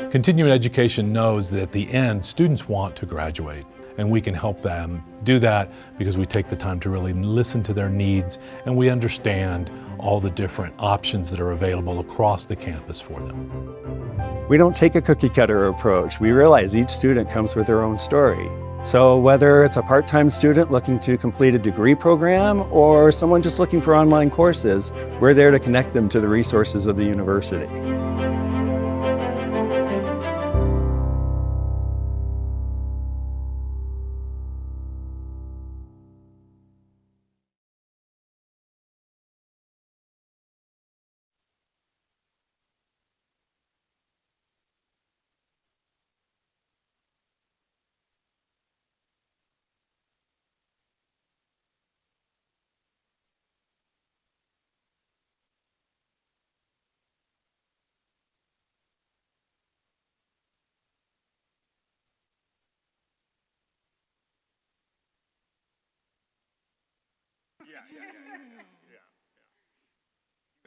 Continuing education knows that at the end, students want to graduate, and we can help them do that because we take the time to really listen to their needs and we understand all the different options that are available across the campus for them. We don't take a cookie cutter approach. We realize each student comes with their own story. So whether it's a part-time student looking to complete a degree program or someone just looking for online courses, we're there to connect them to the resources of the university. Yeah. You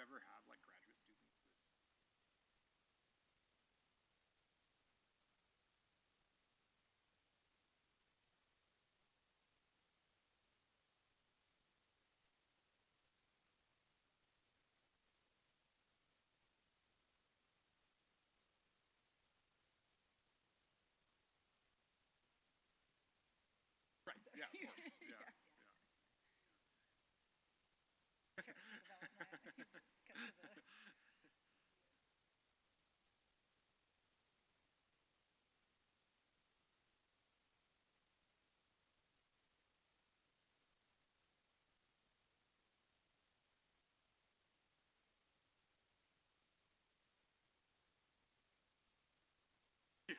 ever have like graduate students? Right. Yeah. Of course. Yeah.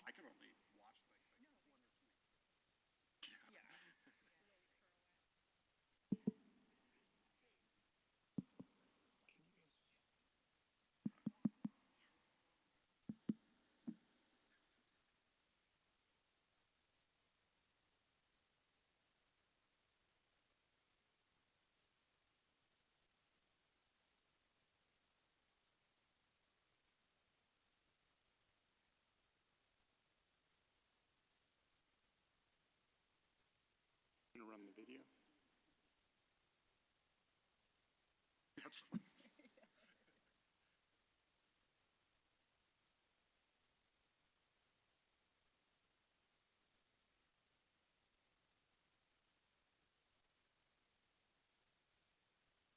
I can only watch like one or two. I'm gonna run the video. Yeah, just like really.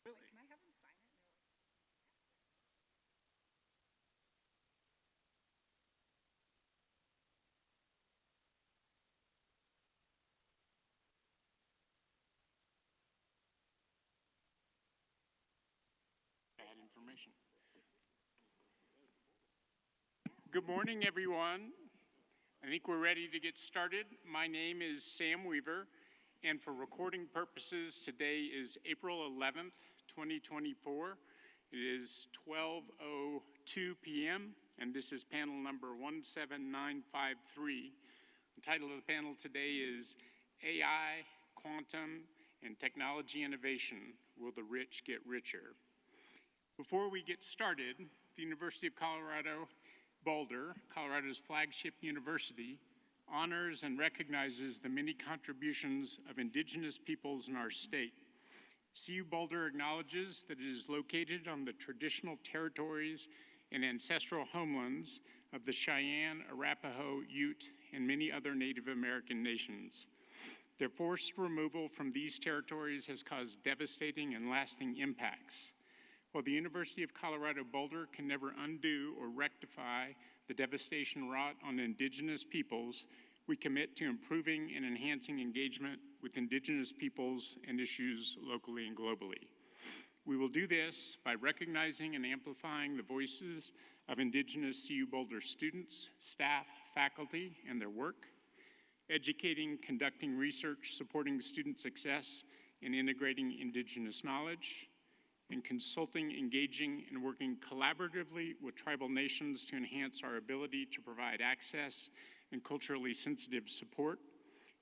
Can I have them sign it? Bad information. Good morning, everyone. I think we're ready to get started. My name is Sam Weaver, and for recording purposes, today is April 11th, 2024. It is 12:02 p.m., and this is panel number 17953. The title of the panel today is AI, Quantum, and Technology Innovation, Will the Rich Get Richer? Before we get started, the University of Colorado Boulder, Colorado's flagship university, honors and recognizes the many contributions of indigenous peoples in our state. CU Boulder acknowledges that it is located on the traditional territories and ancestral homelands of the Cheyenne, Arapaho, Ute, and many other Native American nations. Their forced removal from these territories has caused devastating and lasting impacts. While the University of Colorado Boulder can never undo or rectify the devastation wrought on indigenous peoples, we commit to improving and enhancing engagement with indigenous peoples and issues locally and globally. We will do this by recognizing and amplifying the voices of indigenous CU Boulder students, staff, faculty, and their work, educating, conducting research, supporting student success, and integrating indigenous knowledge, and consulting, engaging, and working collaboratively with tribal nations to enhance our ability to provide access and culturally sensitive support,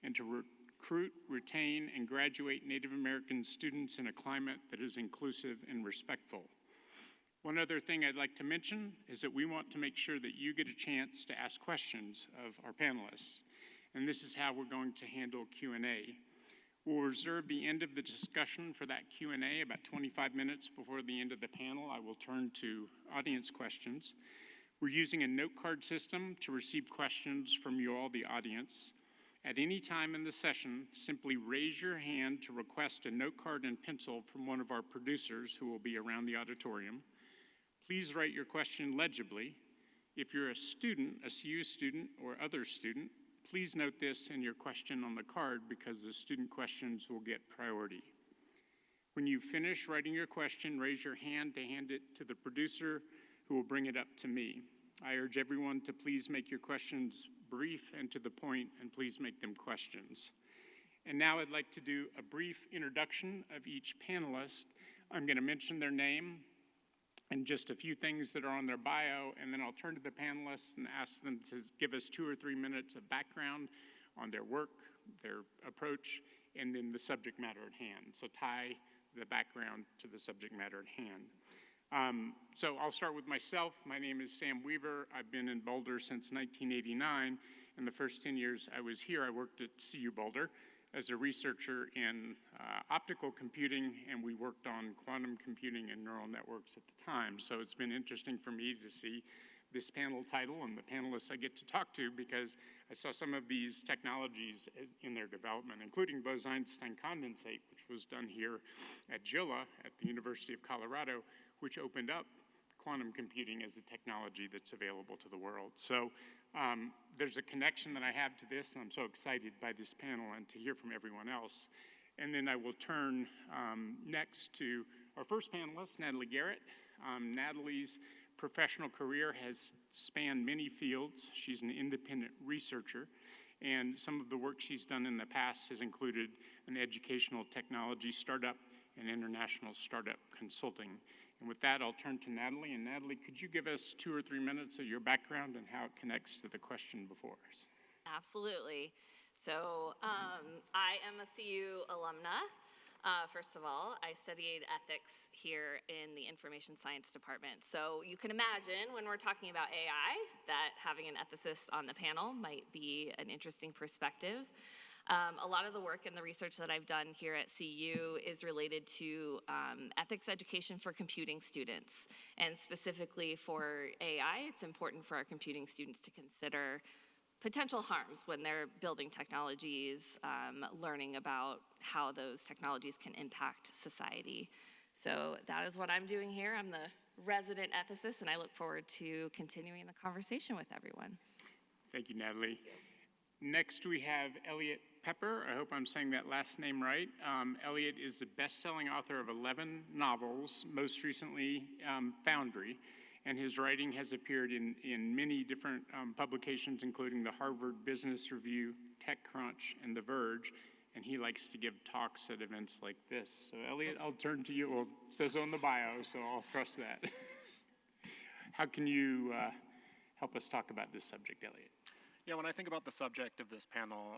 and to recruit, retain, and graduate Native American students in a climate that is inclusive and respectful. One other thing I'd like to mention is that we want to make sure that you get a chance to ask questions of our panelists, and this is how we're going to handle Q&A. We'll reserve the end of the discussion for that Q&A about 25 minutes before the end of the panel. I will turn to audience questions. We're using a note card system to receive questions from you all, the audience. At any time in the session, simply raise your hand to request a note card and pencil from one of our producers who will be around the auditorium. Please write your question legibly. If you're a student, a CU student, or other student, please note this in your question on the card because the student questions will get priority. When you finish writing your question, raise your hand to hand it to the producer who will bring it up to me. I urge everyone to please make your questions brief and to the point, and please make them questions. And now I'd like to do a brief introduction of each panelist. I'm going to mention their name and just a few things that are on their bio, and then I'll turn to the panelists and ask them to give us 2 or 3 minutes of background on their work, their approach, and then the subject matter at hand. So tie the background to the subject matter at hand. So I'll start with myself. My name is Sam Weaver. I've been in Boulder since 1989. In the first 10 years I was here, I worked at CU Boulder as a researcher in optical computing, and we worked on quantum computing and neural networks at the time. So it's been interesting for me to see this panel title and the panelists I get to talk to, because I saw some of these technologies in their development, including Bose-Einstein condensate, which was done here at Gila at the University of Colorado, which opened up quantum computing as a technology that's available to the world. So there's a connection that I have to this, and I'm so excited by this panel and to hear from everyone else. And then I will turn next to our first panelist, Natalie Garrett. Natalie's professional career has spanned many fields. She's an independent researcher, and some of the work she's done in the past has included an educational technology startup and international startup consulting. And with that, I'll turn to Natalie. And Natalie, could you give us 2 or 3 minutes of your background and how it connects to the question before us? Absolutely. So I am a CU alumna. First of all, I studied ethics here in the information science department. So you can imagine when we're talking about AI that having an ethicist on the panel might be an interesting perspective. A lot of the work and the research that I've done here at CU is related to ethics education for computing students. And specifically for AI, it's important for our computing students to consider potential harms when they're building technologies, learning about how those technologies can impact society. So that is what I'm doing here. I'm the resident ethicist, and I look forward to continuing the conversation with everyone. Thank you, Natalie. Next, we have Elliot Peper. I hope I'm saying that last name right. Elliot is the best-selling author of 11 novels, most recently Foundry, and his writing has appeared in many different publications, including the Harvard Business Review, TechCrunch, and The Verge, and he likes to give talks at events like this. So Elliot, I'll turn to you. Well, it says so in the bio, so I'll trust that. How can you help us talk about this subject, Elliot? Yeah, when I think about the subject of this panel,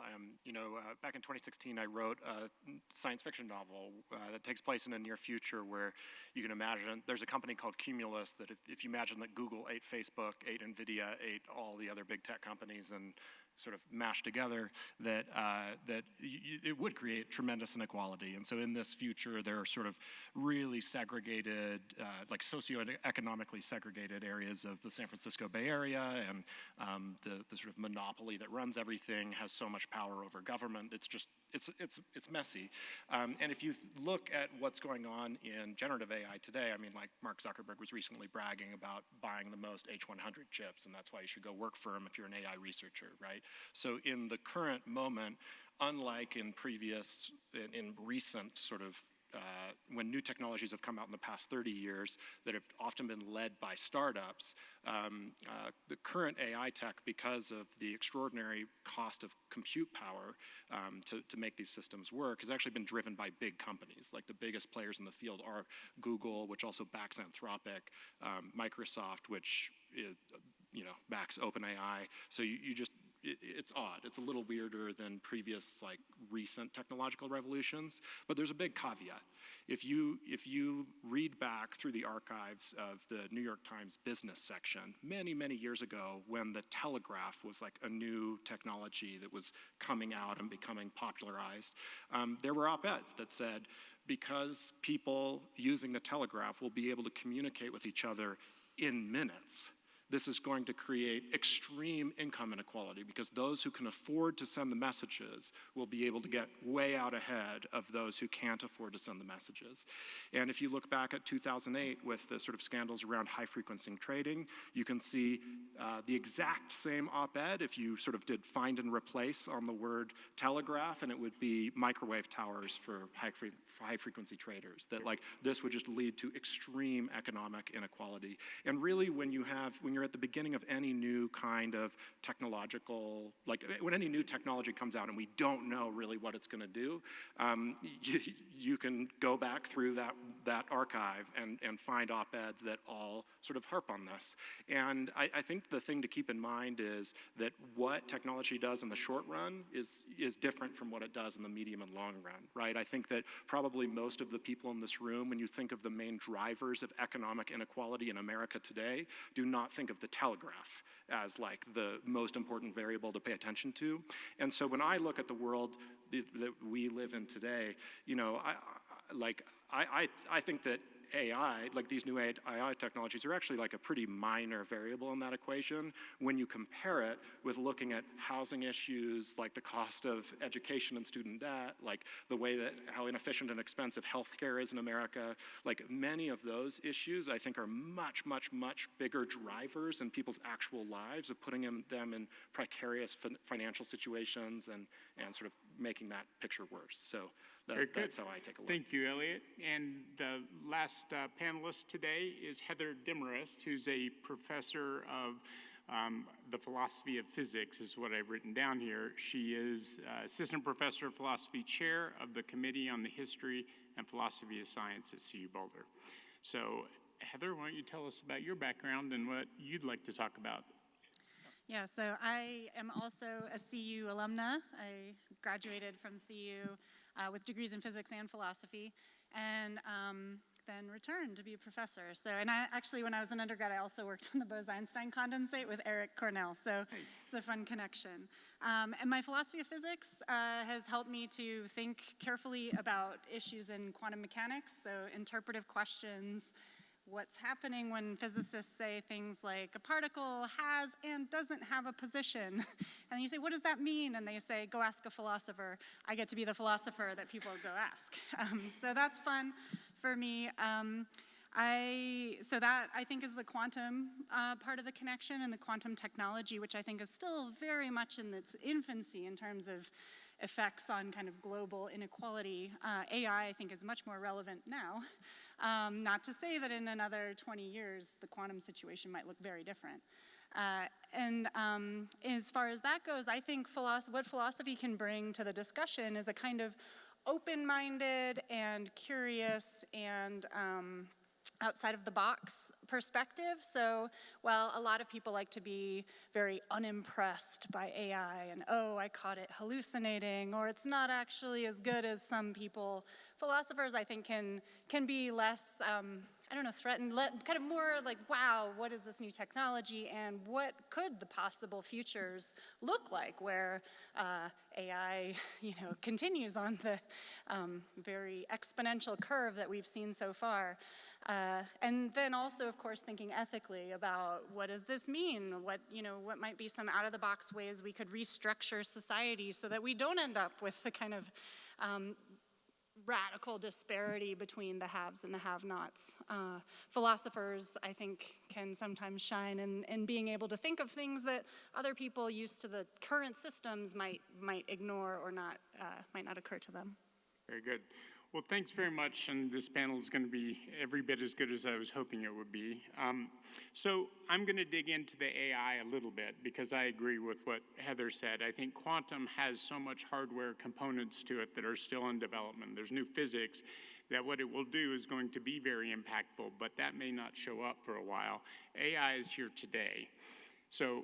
back in 2016, I wrote a science fiction novel that takes place in a near future where you can imagine there's a company called Cumulus that if you imagine that Google ate Facebook, ate NVIDIA, ate all the other big tech companies and sort of mashed together, that it would create tremendous inequality. And so in this future, there are sort of really segregated, like socioeconomically segregated areas of the San Francisco Bay Area, and the sort of monopoly that runs everything has so much power over government. It's just, it's messy. And if you look at what's going on in generative AI today, I mean, like Mark Zuckerberg was recently bragging about buying the most H100 chips, and that's why you should go work for him if you're an AI researcher, right? So in the current moment, unlike in recent sort of, when new technologies have come out in the past 30 years that have often been led by startups, the current AI tech, because of the extraordinary cost of compute power to make these systems work, has actually been driven by big companies. Like the biggest players in the field are Google, which also backs Anthropic, Microsoft, which is, backs OpenAI. So you just it's odd. It's a little weirder than previous like recent technological revolutions, but there's a big caveat. If you read back through the archives of the New York Times business section many years ago, when the telegraph was like a new technology that was coming out and becoming popularized, there were op-eds that said, because people using the telegraph will be able to communicate with each other in minutes, this is going to create extreme income inequality, because those who can afford to send the messages will be able to get way out ahead of those who can't afford to send the messages. And if you look back at 2008 with the sort of scandals around high-frequency trading, you can see the exact same op-ed if you sort of did find and replace on the word telegraph, and it would be microwave towers for high-frequency traders. That like this would just lead to extreme economic inequality. And really, when you're at the beginning of any new kind of technological, like when any new technology comes out and we don't know really what it's going to do, you can go back through that archive and find op-eds that all sort of harp on this. And I think the thing to keep in mind is that what technology does in the short run is different from what it does in the medium and long run, right? I think that probably most of the people in this room, when you think of the main drivers of economic inequality in America today, do not think of the telegraph as like the most important variable to pay attention to. And so when I look at the world that we live in today, you know, I think that AI, like these new AI technologies, are actually like a pretty minor variable in that equation when you compare it with looking at housing issues, like the cost of education and student debt, like the way that how inefficient and expensive healthcare is in America. Like many of those issues, I think, are much bigger drivers in people's actual lives of putting them in precarious financial situations and sort of making that picture worse. So that's how I take a look. Thank you, Elliot. And the last panelist today is Heather Demarest, who's a professor of the philosophy of physics, is what I've written down here. She is assistant professor of philosophy, chair of the Committee on the History and Philosophy of Science at CU Boulder. So, Heather, why don't you tell us about your background and what you'd like to talk about? Yeah, so I am also a CU alumna. I graduated from CU with degrees in physics and philosophy, and then returned to be a professor. So, and I actually, when I was an undergrad, I also worked on the Bose-Einstein condensate with Eric Cornell, so it's a fun connection. And my philosophy of physics has helped me to think carefully about issues in quantum mechanics, so interpretive questions, what's happening when physicists say things like a particle has and doesn't have a position. And you say, what does that mean? And they say, go ask a philosopher. I get to be the philosopher that people go ask. So that's fun for me. So that, I think, is the quantum part of the connection, and the quantum technology, which I think is still very much in its infancy in terms of effects on kind of global inequality. AI, I think, is much more relevant now. Not to say that in another 20 years, the quantum situation might look very different. And as far as that goes, I think what philosophy can bring to the discussion is a kind of open-minded and curious and outside of the box perspective. So while a lot of people like to be very unimpressed by AI and, oh, I caught it hallucinating, or it's not actually as good as some people, philosophers, I think, can be less, I don't know, threatened, kind of more like, wow, what is this new technology, and what could the possible futures look like, where AI, continues on the very exponential curve that we've seen so far. And then also, of course, thinking ethically about what does this mean? What might be some out-of-the-box ways we could restructure society so that we don't end up with the kind of radical disparity between the haves and the have-nots. Philosophers, I think, can sometimes shine in being able to think of things that other people used to the current systems might ignore or might not occur to them. Very good. Well, thanks very much, and this panel is going to be every bit as good as I was hoping it would be. So I'm going to dig into the AI a little bit, because I agree with what Heather said. I think quantum has so much hardware components to it that are still in development. There's new physics that what it will do is going to be very impactful, but that may not show up for a while. AI is here today. So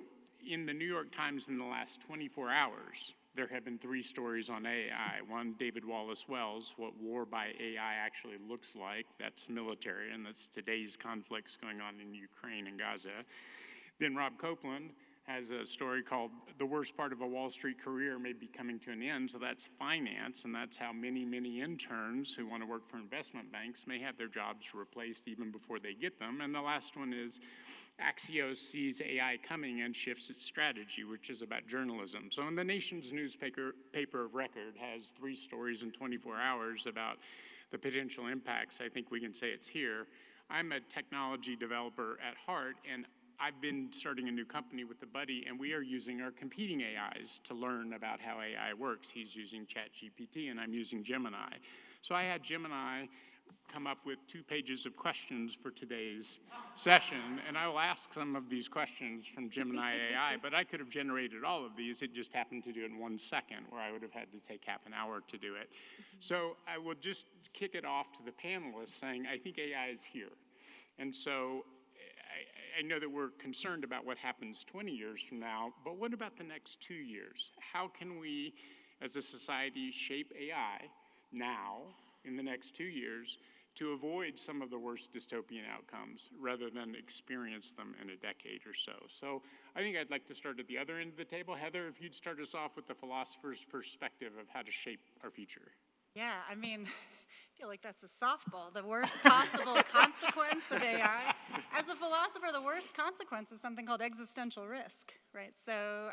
in the New York Times in the last 24 hours, there have been 3 stories on AI. One, David Wallace Wells, what war by AI actually looks like. That's military, and that's today's conflicts going on in Ukraine and Gaza. Then Rob Copeland has a story called The Worst Part of a Wall Street Career May Be Coming to an End. So that's finance, and that's how many, many interns who want to work for investment banks may have their jobs replaced even before they get them. And the last one is Axios sees AI coming and shifts its strategy, which is about journalism. So in the nation's newspaper of record has 3 stories in 24 hours about the potential impacts. I think we can say it's here. I'm a technology developer at heart, and I've been starting a new company with a buddy, and we are using our competing AIs to learn about how AI works. He's using ChatGPT, and I'm using Gemini. So I had Gemini come up with 2 pages of questions for today's session, and I will ask some of these questions from Gemini AI, but I could have generated all of these. It just happened to do it in 1 second, where I would have had to take half an hour to do it. So I will just kick it off to the panelists saying, I think AI is here. And so I know that we're concerned about what happens 20 years from now, but what about the next 2 years? How can we, as a society, shape AI now, in the next 2 years, to avoid some of the worst dystopian outcomes rather than experience them in a decade or so? So I think I'd like to start at the other end of the table. Heather, if you'd start us off with the philosopher's perspective of how to shape our future. Yeah, I mean, I feel like that's a softball. The worst possible consequence of AI. As a philosopher, the worst consequence is something called existential risk, right? So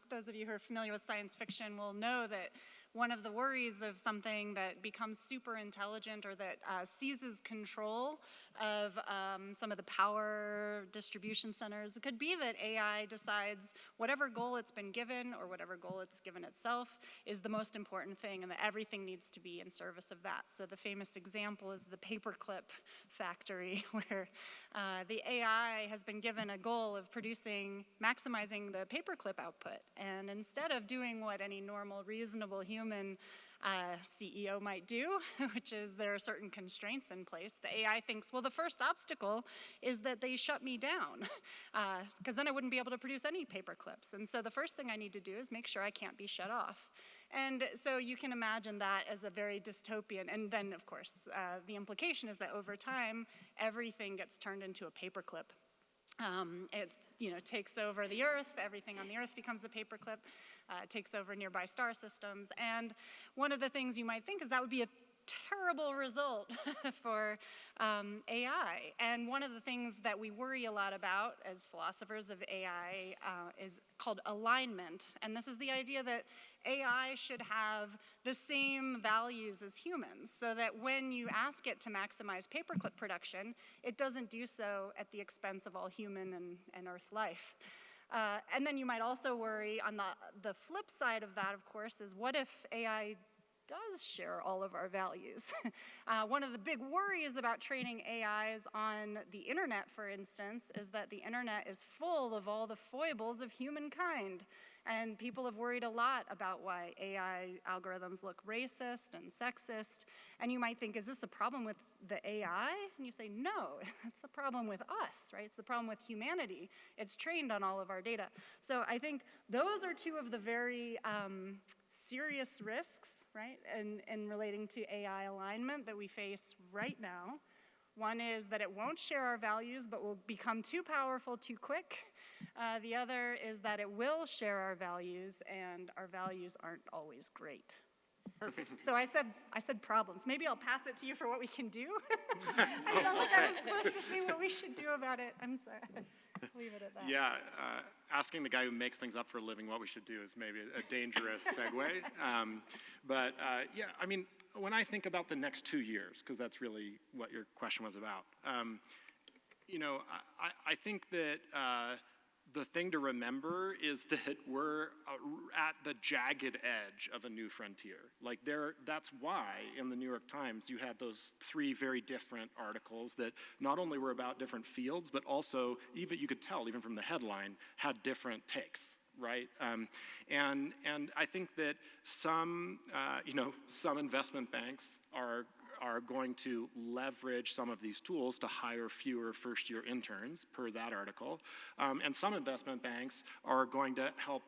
those of you who are familiar with science fiction will know that one of the worries of something that becomes super intelligent or that seizes control of some of the power distribution centers, it could be that AI decides whatever goal it's been given or whatever goal it's given itself is the most important thing, and that everything needs to be in service of that. So the famous example is the paperclip factory, where the AI has been given a goal of maximizing the paperclip output, and instead of doing what any normal, reasonable human CEO might do, which is there are certain constraints in place, the AI thinks, well, the first obstacle is that they shut me down, because then I wouldn't be able to produce any paper clips. And so the first thing I need to do is make sure I can't be shut off. And so you can imagine that as a very dystopian, and then of course, the implication is that over time, everything gets turned into a paperclip. It takes over the Earth, everything on the Earth becomes a paperclip, takes over nearby star systems. And one of the things you might think is that would be a terrible result for AI. And one of the things that we worry a lot about as philosophers of AI is called alignment. And this is the idea that AI should have the same values as humans, so that when you ask it to maximize paperclip production, it doesn't do so at the expense of all human and Earth life. And then you might also worry on the flip side of that, of course, is what if AI does share all of our values? One of the big worries about training AIs on the internet, for instance, is that the internet is full of all the foibles of humankind. And people have worried a lot about why AI algorithms look racist and sexist. And you might think, is this a problem with the AI? And you say, no, it's a problem with us, right? It's the problem with humanity. It's trained on all of our data. So I think those are 2 of the very serious risks, right, in relating to AI alignment that we face right now. One is that it won't share our values, but will become too powerful too quick. The other is that it will share our values, and our values aren't always great. Perfect. So I said problems. Maybe I'll pass it to you for what we can do. I felt like I was supposed to say what we should do about it. I'm sorry. Leave it at that. Yeah, asking the guy who makes things up for a living what we should do is maybe a dangerous segue. Yeah, I mean, when I think about the next 2 years, because that's really what your question was about, I think that the thing to remember is that we're at the jagged edge of a new frontier. That's why in the New York Times you had those 3 very different articles that not only were about different fields, but also, even you could tell, even from the headline, had different takes, right? And I think that some investment banks are are going to leverage some of these tools to hire fewer first-year interns, per that article. And some investment banks are going to help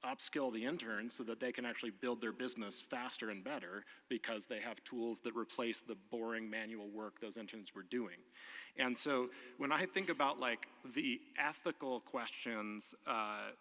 upskill the interns so that they can actually build their business faster and better because they have tools that replace the boring manual work those interns were doing. And so when I think about like the ethical questions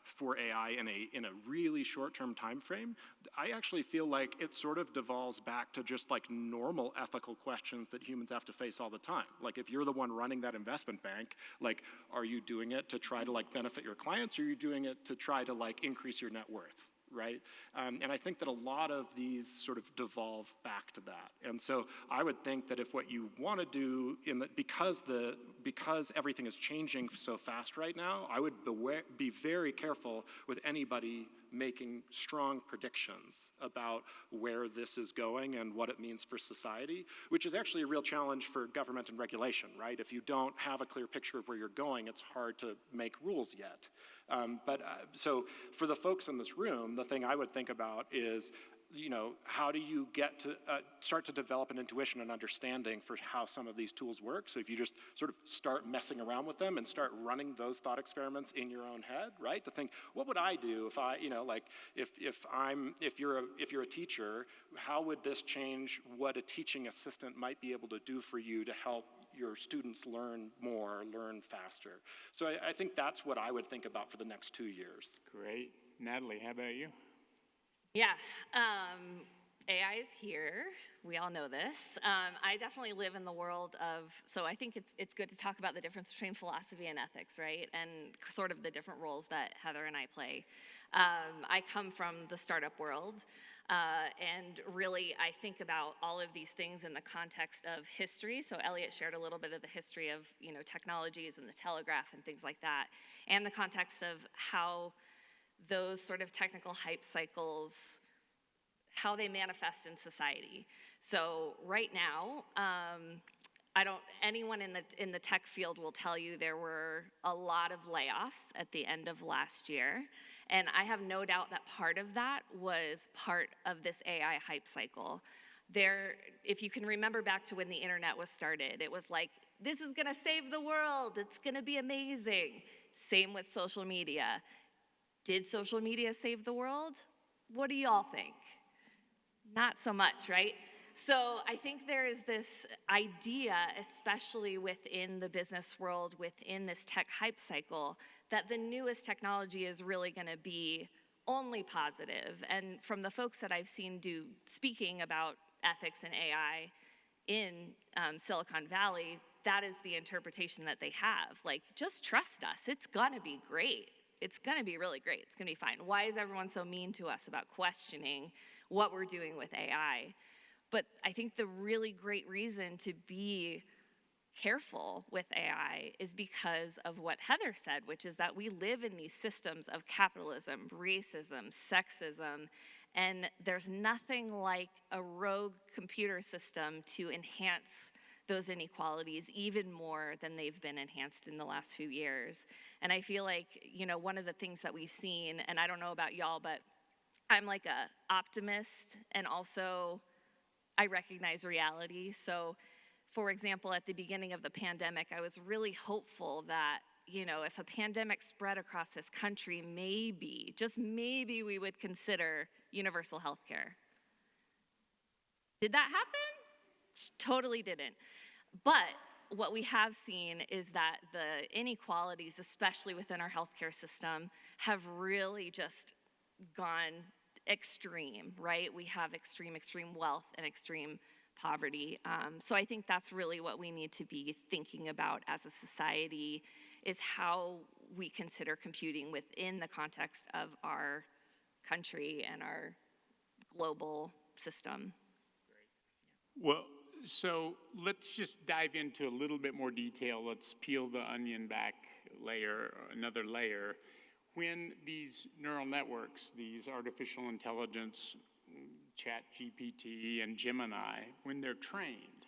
for AI in a really short-term time frame, I actually feel like it sort of devolves back to just like normal ethical questions that humans have to face all the time. Like if you're the one running that investment bank, like are you doing it to try to like benefit your clients, or are you doing it to try to like increase your net worth? Right? And I think that a lot of these sort of devolve back to that. And so I would think that if what you want to do, because everything is changing so fast right now, I would be very careful with anybody making strong predictions about where this is going and what it means for society, which is actually a real challenge for government and regulation, right? If you don't have a clear picture of where you're going, it's hard to make rules yet. So for the folks in this room, the thing I would think about is, you know, how do you get to start to develop an intuition and understanding for how some of these tools work? So if you just sort of start messing around with them and start running those thought experiments in your own head, right? To think, what would I do if I, you know, like if you're a teacher, how would this change what a teaching assistant might be able to do for you to help your students learn more, learn faster? So I think that's what I would think about for the next 2 years. Great. Natalie, how about you? Yeah, AI is here. We all know this. I definitely live in the world of, so I think it's good to talk about the difference between philosophy and ethics, right? And sort of the different roles that Heather and I play. I come from the startup world, and really I think about all of these things in the context of history. So Elliot shared a little bit of the history of, you know, technologies and the telegraph and things like that, and the context of how those sort of technical hype cycles, how they manifest in society. So right now, anyone in the tech field will tell you there were a lot of layoffs at the end of last year. And I have no doubt that part of that was part of this AI hype cycle. If you can remember back to when the internet was started, it was like, this is gonna save the world, it's gonna be amazing. Same with social media. Did social media save the world? What do y'all think? Not so much, right? So I think there is this idea, especially within the business world, within this tech hype cycle, that the newest technology is really going to be only positive. And from the folks that I've seen speaking about ethics and AI in Silicon Valley, that is the interpretation that they have. Like, just trust us, it's gonna be great. It's gonna be really great, it's gonna be fine. Why is everyone so mean to us about questioning what we're doing with AI? But I think the really great reason to be careful with AI is because of what Heather said, which is that we live in these systems of capitalism, racism, sexism, and there's nothing like a rogue computer system to enhance those inequalities even more than they've been enhanced in the last few years. And I feel like, you know, one of the things that we've seen, and I don't know about y'all, but I'm like a optimist, and also I recognize reality. So for example, at the beginning of the pandemic, I was really hopeful that, you know, if a pandemic spread across this country, maybe, just maybe, we would consider universal health care. Did that happen? Totally didn't. But what we have seen is that the inequalities, especially within our healthcare system, have really just gone extreme, right? We have extreme wealth and extreme poverty. So I think that's really what we need to be thinking about as a society, is how we consider computing within the context of our country and our global system. Well, so let's just dive into a little bit more detail. Let's peel the onion back another layer. When these neural networks, these artificial intelligence, ChatGPT and Gemini, when they're trained,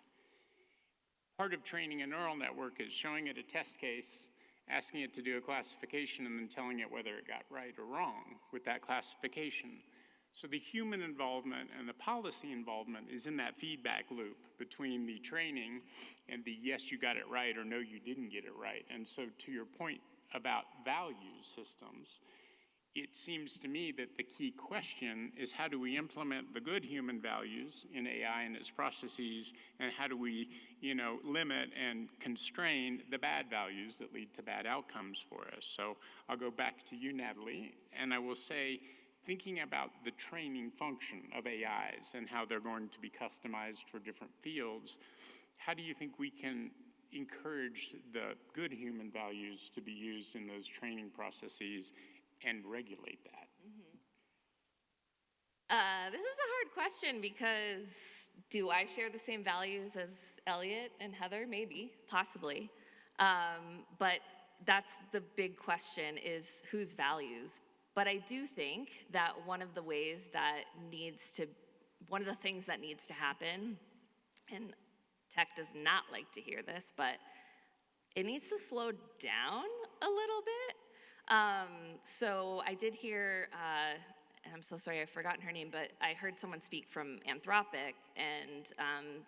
part of training a neural network is showing it a test case, asking it to do a classification, and then telling it whether it got right or wrong with that classification. So the human involvement and the policy involvement is in that feedback loop between the training and the yes, you got it right, or no, you didn't get it right. And so to your point about value systems, it seems to me that the key question is how do we implement the good human values in AI and its processes, and how do we, limit and constrain the bad values that lead to bad outcomes for us? So I'll go back to you, Natalie, and I will say, thinking about the training function of AIs and how they're going to be customized for different fields, how do you think we can encourage the good human values to be used in those training processes and regulate that? This is a hard question because do I share the same values as Elliot and Heather? Maybe, possibly. But that's the big question, is whose values? But I do think that one of the things that needs to happen, and tech does not like to hear this, but it needs to slow down a little bit. So I did hear, and I'm so sorry, I've forgotten her name, but I heard someone speak from Anthropic, and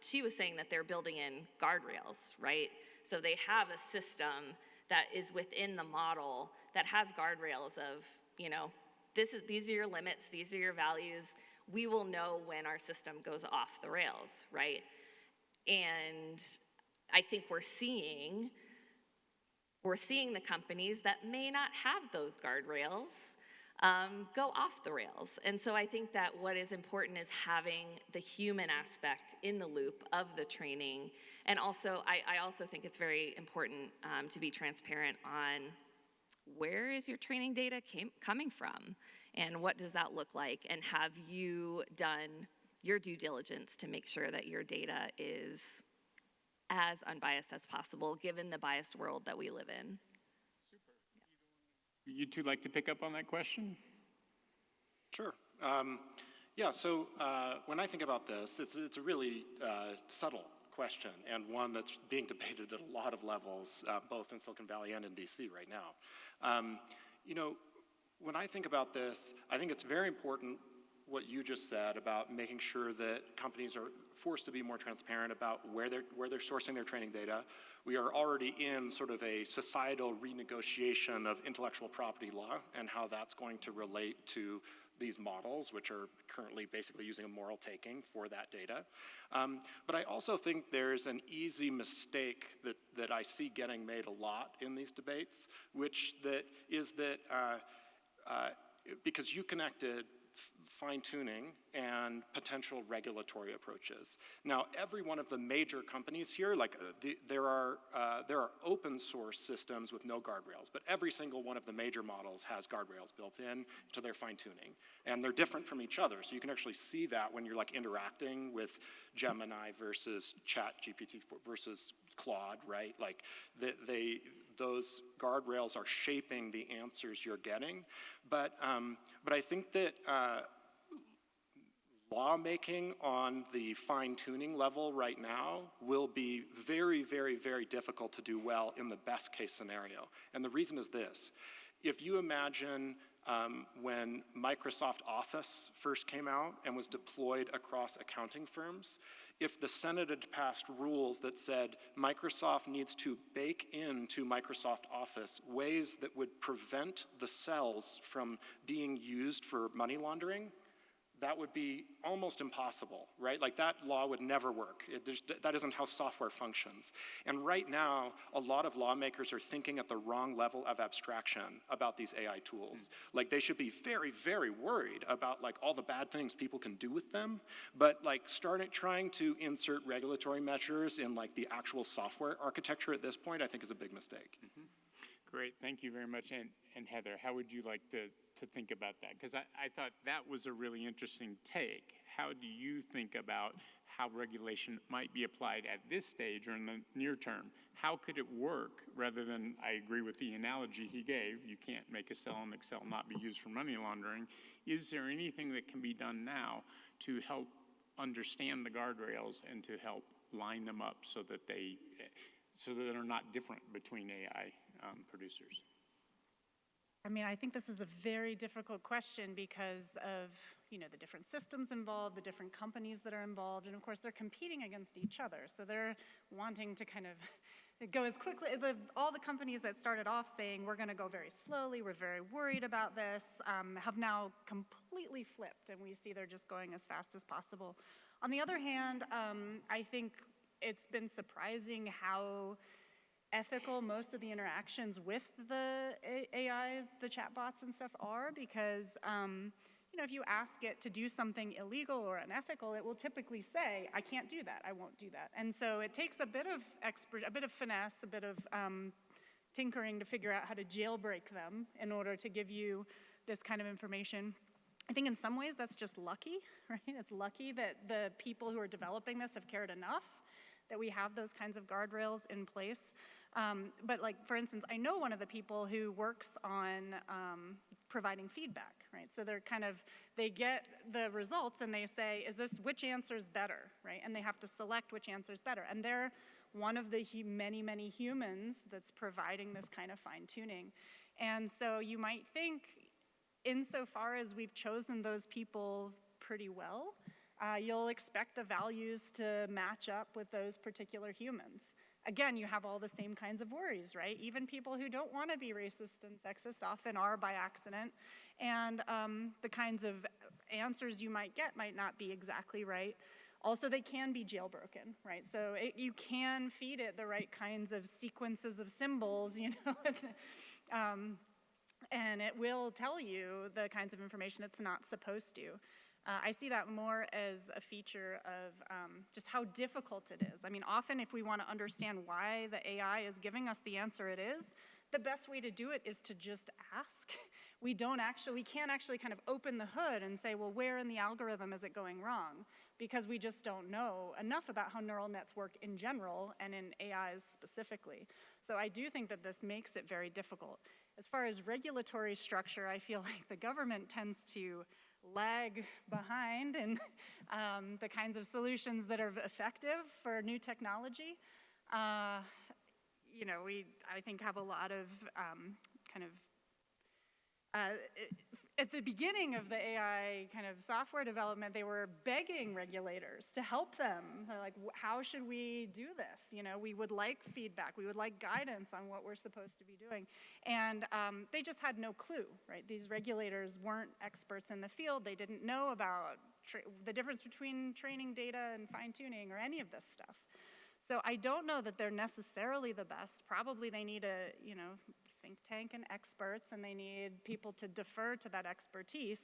she was saying that they're building in guardrails, right? So they have a system that is within the model that has guardrails of, these are your limits, these are your values. We will know when our system goes off the rails, right? And I think we're seeing the companies that may not have those guardrails go off the rails. And so I think that what is important is having the human aspect in the loop of the training. And also, I also think it's very important to be transparent on where is your training data coming from, and what does that look like, and have you done your due diligence to make sure that your data is as unbiased as possible, given the biased world that we live in. You two like to pick up on that question? Sure. So when I think about this, it's a really subtle question, and one that's being debated at a lot of levels, both in Silicon Valley and in DC right now. When I think about this, I think it's very important what you just said about making sure that companies are forced to be more transparent about where they're sourcing their training data. We are already in sort of a societal renegotiation of intellectual property law and how that's going to relate to these models, which are currently basically using a moral taking for that data. But I also think there's an easy mistake that I see getting made a lot in these debates, which is that because you connected fine-tuning and potential regulatory approaches. Now, every one of the major companies here, there are open source systems with no guardrails, but every single one of the major models has guardrails built in to their fine-tuning, and they're different from each other. So you can actually see that when you're interacting with Gemini versus ChatGPT versus Claude, right? Those guardrails are shaping the answers you're getting, but I think that lawmaking on the fine-tuning level right now will be very, very, very difficult to do well in the best case scenario. And the reason is this. If you imagine when Microsoft Office first came out and was deployed across accounting firms, if the Senate had passed rules that said Microsoft needs to bake into Microsoft Office ways that would prevent the cells from being used for money laundering, that would be almost impossible, right? That law would never work. That isn't how software functions. And right now, a lot of lawmakers are thinking at the wrong level of abstraction about these AI tools. They should be very, very worried about all the bad things people can do with them, but trying to insert regulatory measures in the actual software architecture at this point, I think is a big mistake. Mm-hmm. Great, thank you very much. And Heather, how would you like to think about that? Because I thought that was a really interesting take. How do you think about how regulation might be applied at this stage or in the near term? How could it work rather than, I agree with the analogy he gave, you can't make a cell in Excel not be used for money laundering. Is there anything that can be done now to help understand the guardrails and to help line them up so that they're not different between AI producers? I think this is a very difficult question because of the different systems involved, the different companies that are involved, and of course they're competing against each other. So they're wanting to kind of go as quickly, all the companies that started off saying we're going to go very slowly, we're very worried about this, have now completely flipped, and we see they're just going as fast as possible. On the other hand, I think it's been surprising how ethical most of the interactions with the AIs, the chatbots and stuff are, because if you ask it to do something illegal or unethical, it will typically say, I can't do that, I won't do that. And so it takes a bit of finesse, a bit of tinkering to figure out how to jailbreak them in order to give you this kind of information. I think in some ways that's just lucky, right? It's lucky that the people who are developing this have cared enough that we have those kinds of guardrails in place. But like, for instance, I know one of the people who works on providing feedback, right? So they get the results and they say, which answer's better, right? And they have to select which answer's better. And they're one of the many, many humans that's providing this kind of fine tuning. And so you might think, insofar as we've chosen those people pretty well, you'll expect the values to match up with those particular humans. Again, you have all the same kinds of worries, right? Even people who don't want to be racist and sexist often are by accident, and the kinds of answers you might get might not be exactly right. Also, they can be jailbroken, right? So you can feed it the right kinds of sequences of symbols, and it will tell you the kinds of information it's not supposed to. I see that more as a feature of just how difficult it is. I mean, often if we want to understand why the AI is giving us the answer it is, the best way to do it is to just ask. We can't actually kind of open the hood and say, well, where in the algorithm is it going wrong? Because we just don't know enough about how neural nets work in general and in AIs specifically. So I do think that this makes it very difficult. As far as regulatory structure, I feel like the government tends to lag behind in the kinds of solutions that are effective for new technology. I think have a lot of at the beginning of the AI kind of software development, they were begging regulators to help them. They're like, how should we do this? We would like feedback. We would like guidance on what we're supposed to be doing. And they just had no clue, right? These regulators weren't experts in the field. They didn't know about the difference between training data and fine-tuning or any of this stuff. So I don't know that they're necessarily the best. Probably they need a, think tank and experts, and they need people to defer to that expertise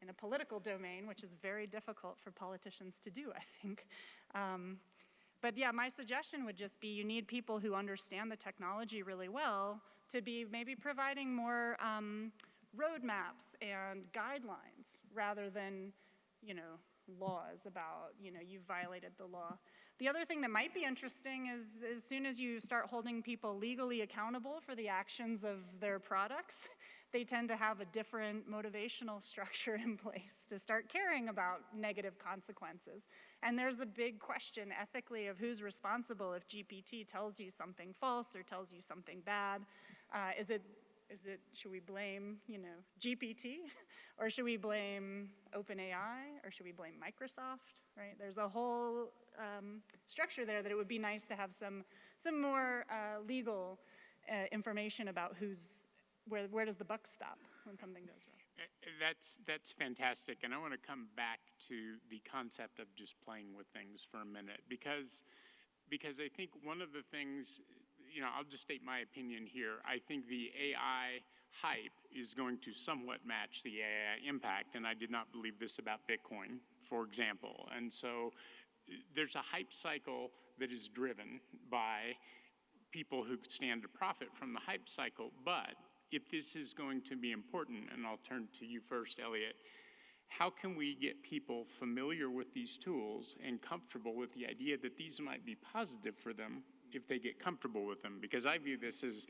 in a political domain, which is very difficult for politicians to do, I think. But yeah, my suggestion would just be you need people who understand the technology really well to be maybe providing more roadmaps and guidelines rather than, laws about, you've violated the law. The other thing that might be interesting is as soon as you start holding people legally accountable for the actions of their products, they tend to have a different motivational structure in place to start caring about negative consequences. And there's a big question ethically of who's responsible if GPT tells you something false or tells you something bad. Should we blame, GPT? Or should we blame OpenAI? Or should we blame Microsoft, right? There's a whole structure there that it would be nice to have some more legal information about where does the buck stop when something goes wrong. That's fantastic, and I want to come back to the concept of just playing with things for a minute, because I think one of the things, I'll just state my opinion here. I think the AI hype is going to somewhat match the AI impact, and I did not believe this about Bitcoin, for example. And so there's a hype cycle that is driven by people who stand to profit from the hype cycle. But if this is going to be important, and I'll turn to you first, Elliot, how can we get people familiar with these tools and comfortable with the idea that these might be positive for them if they get comfortable with them? Because I view this as,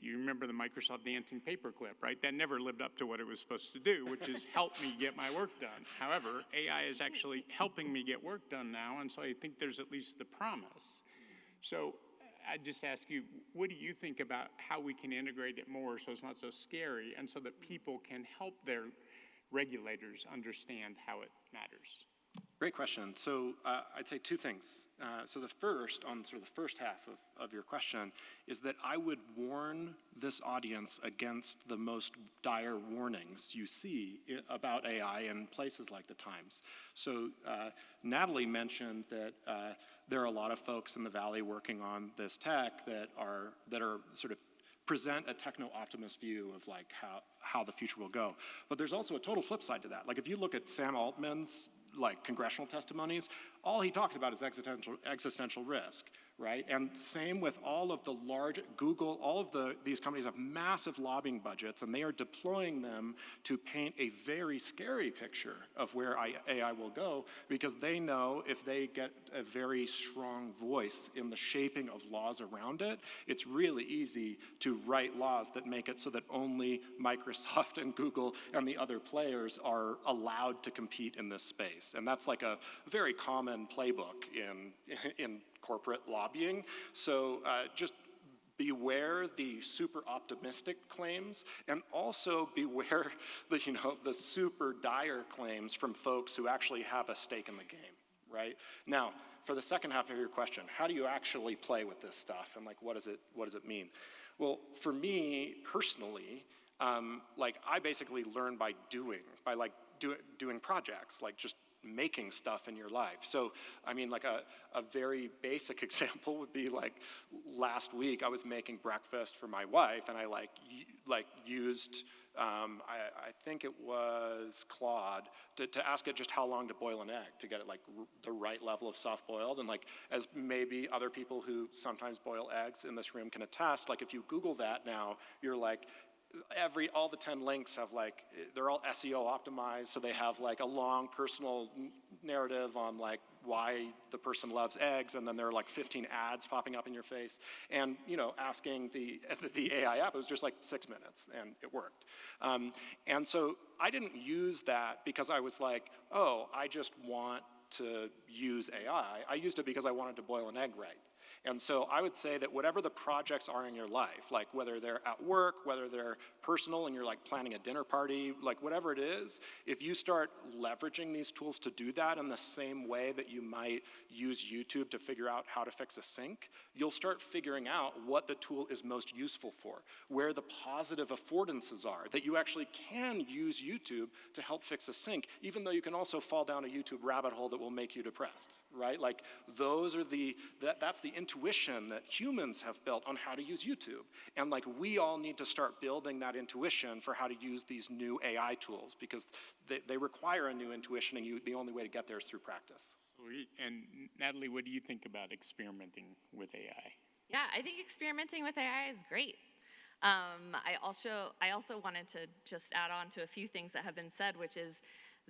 you remember the Microsoft dancing paperclip, right? That never lived up to what it was supposed to do, which is help me get my work done. However, AI is actually helping me get work done now, and so I think there's at least the promise. So I just ask you, what do you think about how we can integrate it more so it's not so scary and so that people can help their regulators understand how it matters? Great question. So I'd say two things. So the first, on sort of the first half of your question, is that I would warn this audience against the most dire warnings you see about AI in places like the Times. So Natalie mentioned that there are a lot of folks in the Valley working on this tech that are sort of present a techno-optimist view of like how the future will go. But there's also a total flip side to that. Like if you look at Sam Altman's like congressional testimonies, all he talks about is existential risk, right? And same with all of the large, Google, all of these companies have massive lobbying budgets, and they are deploying them to paint a very scary picture of where AI will go, because they know if they get a very strong voice in the shaping of laws around it, it's really easy to write laws that make it so that only Microsoft and Google and the other players are allowed to compete in this space. And that's like a very common playbook in corporate lobbying. So just beware the super optimistic claims, and also beware the super dire claims from folks who actually have a stake in the game, right? Now, for the second half of your question, how do you actually play with this stuff, and like what does it mean? Well, for me personally, like I basically learn by doing projects, like just making stuff in your life. So, I mean, like a very basic example would be like last week I was making breakfast for my wife, and I used, I think it was Claude, to ask it just how long to boil an egg to get it like the right level of soft boiled. And like, as maybe other people who sometimes boil eggs in this room can attest, like if you Google that now, you're like, all the 10 links have like, they're all SEO optimized, so they have like a long personal narrative on like why the person loves eggs, and then there are like 15 ads popping up in your face. And asking the AI app, it was just like 6 minutes, and it worked. And so I didn't use that because I was like, oh, I just want to use AI. I used it because I wanted to boil an egg right. And so I would say that whatever the projects are in your life, like whether they're at work, whether they're personal and you're like planning a dinner party, like whatever it is, if you start leveraging these tools to do that in the same way that you might use YouTube to figure out how to fix a sink, you'll start figuring out what the tool is most useful for, where the positive affordances are, that you actually can use YouTube to help fix a sink, even though you can also fall down a YouTube rabbit hole that will make you depressed, right? Like those are that's the intuition that humans have built on how to use YouTube. And like we all need to start building that intuition for how to use these new AI tools, because they require a new intuition, and the only way to get there is through practice. And Natalie, what do you think about experimenting with AI? Yeah, I think experimenting with AI is great. I also wanted to just add on to a few things that have been said, which is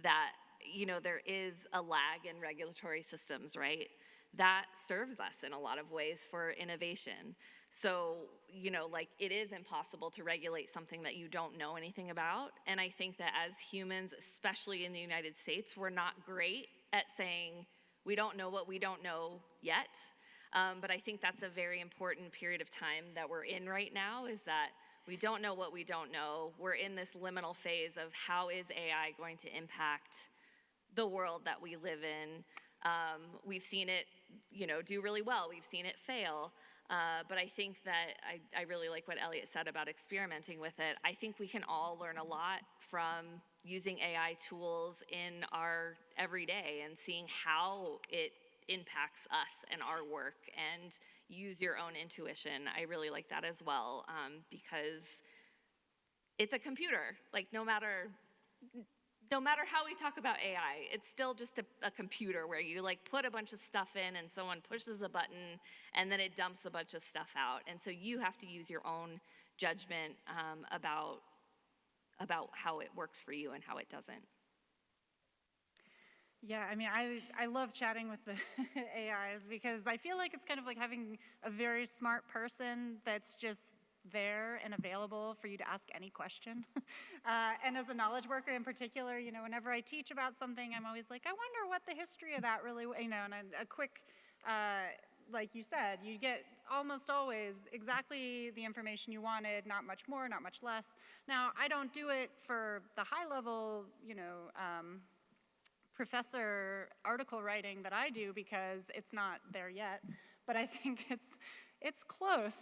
that there is a lag in regulatory systems, right? That serves us in a lot of ways for innovation. So, like it is impossible to regulate something that you don't know anything about. And I think that as humans, especially in the United States, we're not great at saying we don't know what we don't know yet. But I think that's a very important period of time that we're in right now, is that we don't know what we don't know. We're in this liminal phase of how is AI going to impact the world that we live in. We've seen it, do really well. We've seen it fail. But I think that I really like what Elliot said about experimenting with it. I think we can all learn a lot from using AI tools in our everyday and seeing how it impacts us and our work, and use your own intuition. I really like that as well, because it's a computer. Like no matter how we talk about AI, it's still just a computer where you like put a bunch of stuff in and someone pushes a button and then it dumps a bunch of stuff out. And so you have to use your own judgment about how it works for you and how it doesn't. Yeah, I mean, I love chatting with the AIs, because I feel like it's kind of like having a very smart person that's just there and available for you to ask any question. And as a knowledge worker in particular, whenever I teach about something, I'm always like, I wonder what the history of that really, and a quick like you said, you get almost always exactly the information you wanted, not much more, not much less. Now, I don't do it for the high level, professor article writing that I do because it's not there yet, but I think it's close.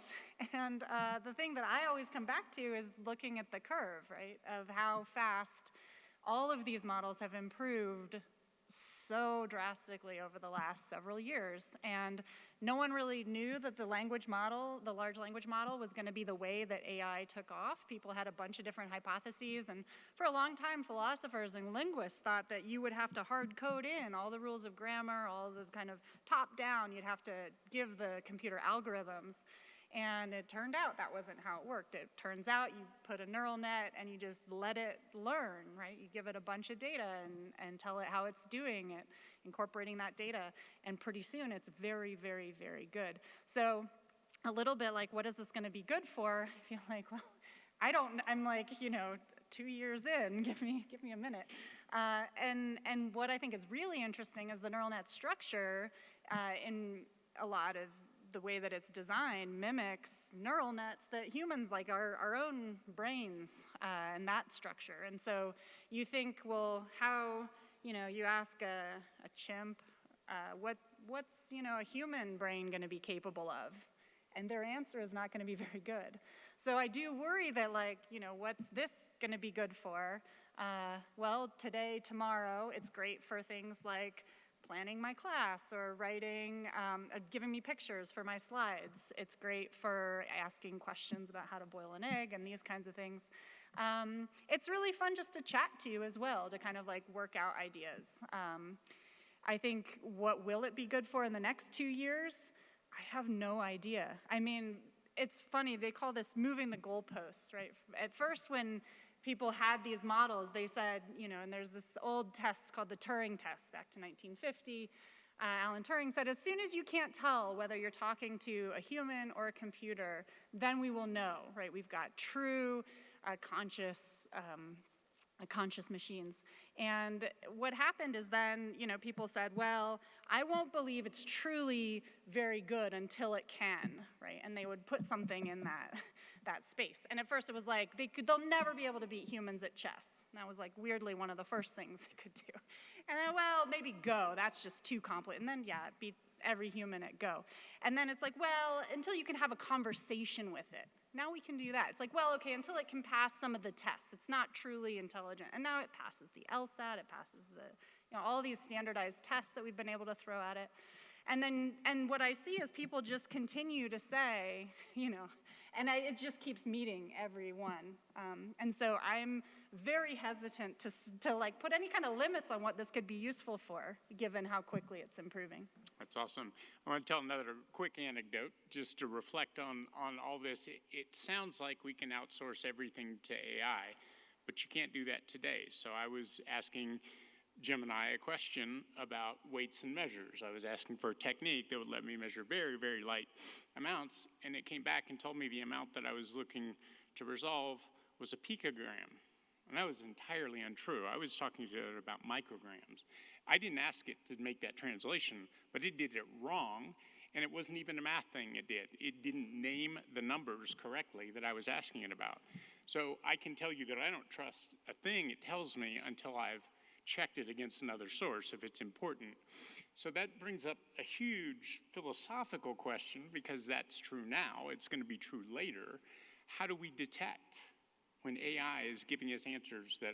And the thing that I always come back to is looking at the curve, right, of how fast all of these models have improved so drastically over the last several years. And no one really knew that the language model, the large language model, was going to be the way that AI took off. People had a bunch of different hypotheses, and for a long time, philosophers and linguists thought that you would have to hard code in all the rules of grammar, all the kind of top down, you'd have to give the computer algorithms. And it turned out that wasn't how it worked. It turns out you put a neural net and you just let it learn, right? You give it a bunch of data and tell it how it's doing it, incorporating that data, and pretty soon it's very, very, very good. So a little bit like, what is this going to be good for? I feel like, well, I'm like, 2 years in, give me a minute. And what I think is really interesting is the neural net structure in a lot of the way that it's designed mimics neural nets that humans, like our own brains, and that structure. And so you think, well, how, you ask a chimp, what's, a human brain going to be capable of? And their answer is not going to be very good. So I do worry that, what's this going to be good for? Well, today, tomorrow, it's great for things like planning my class or writing, giving me pictures for my slides. It's great for asking questions about how to boil an egg and these kinds of things. It's really fun just to chat to you as well, to kind of work out ideas. I think, what will it be good for in the next 2 years? I have no idea. I mean, it's funny, they call this moving the goalposts, right? At first, when people had these models, they said, and there's this old test called the Turing test back to 1950. Alan Turing said, as soon as you can't tell whether you're talking to a human or a computer, then we will know, right? We've got true conscious machines. And what happened is then, people said, well, I won't believe it's truly very good until it can, right? And they would put something in that space. And at first it was like, they'll never be able to beat humans at chess. And that was weirdly one of the first things they could do. And then, well, maybe Go, that's just too complicated. And then, yeah, it beat every human at Go. And then it's like, well, until you can have a conversation with it. Now we can do that. It's like, well, okay, until it can pass some of the tests. It's not truly intelligent. And now it passes the LSAT, it passes all these standardized tests that we've been able to throw at it. And what I see is people just continue to say, and it just keeps meeting every one. And so I'm very hesitant to put any kind of limits on what this could be useful for, given how quickly it's improving. That's awesome. I want to tell another quick anecdote just to reflect on all this. It sounds like we can outsource everything to AI, but you can't do that today. So I was asking Gemini a question about weights and measures. I was asking for a technique that would let me measure very, very light amounts, and it came back and told me the amount that I was looking to resolve was a picogram. And that was entirely untrue. I was talking to it about micrograms. I didn't ask it to make that translation, but it did it wrong, and it wasn't even a math thing it did. It didn't name the numbers correctly that I was asking it about. So I can tell you that I don't trust a thing it tells me until I've checked it against another source if it's important. So that brings up a huge philosophical question, because that's true now, it's going to be true later. How do we detect when AI is giving us answers that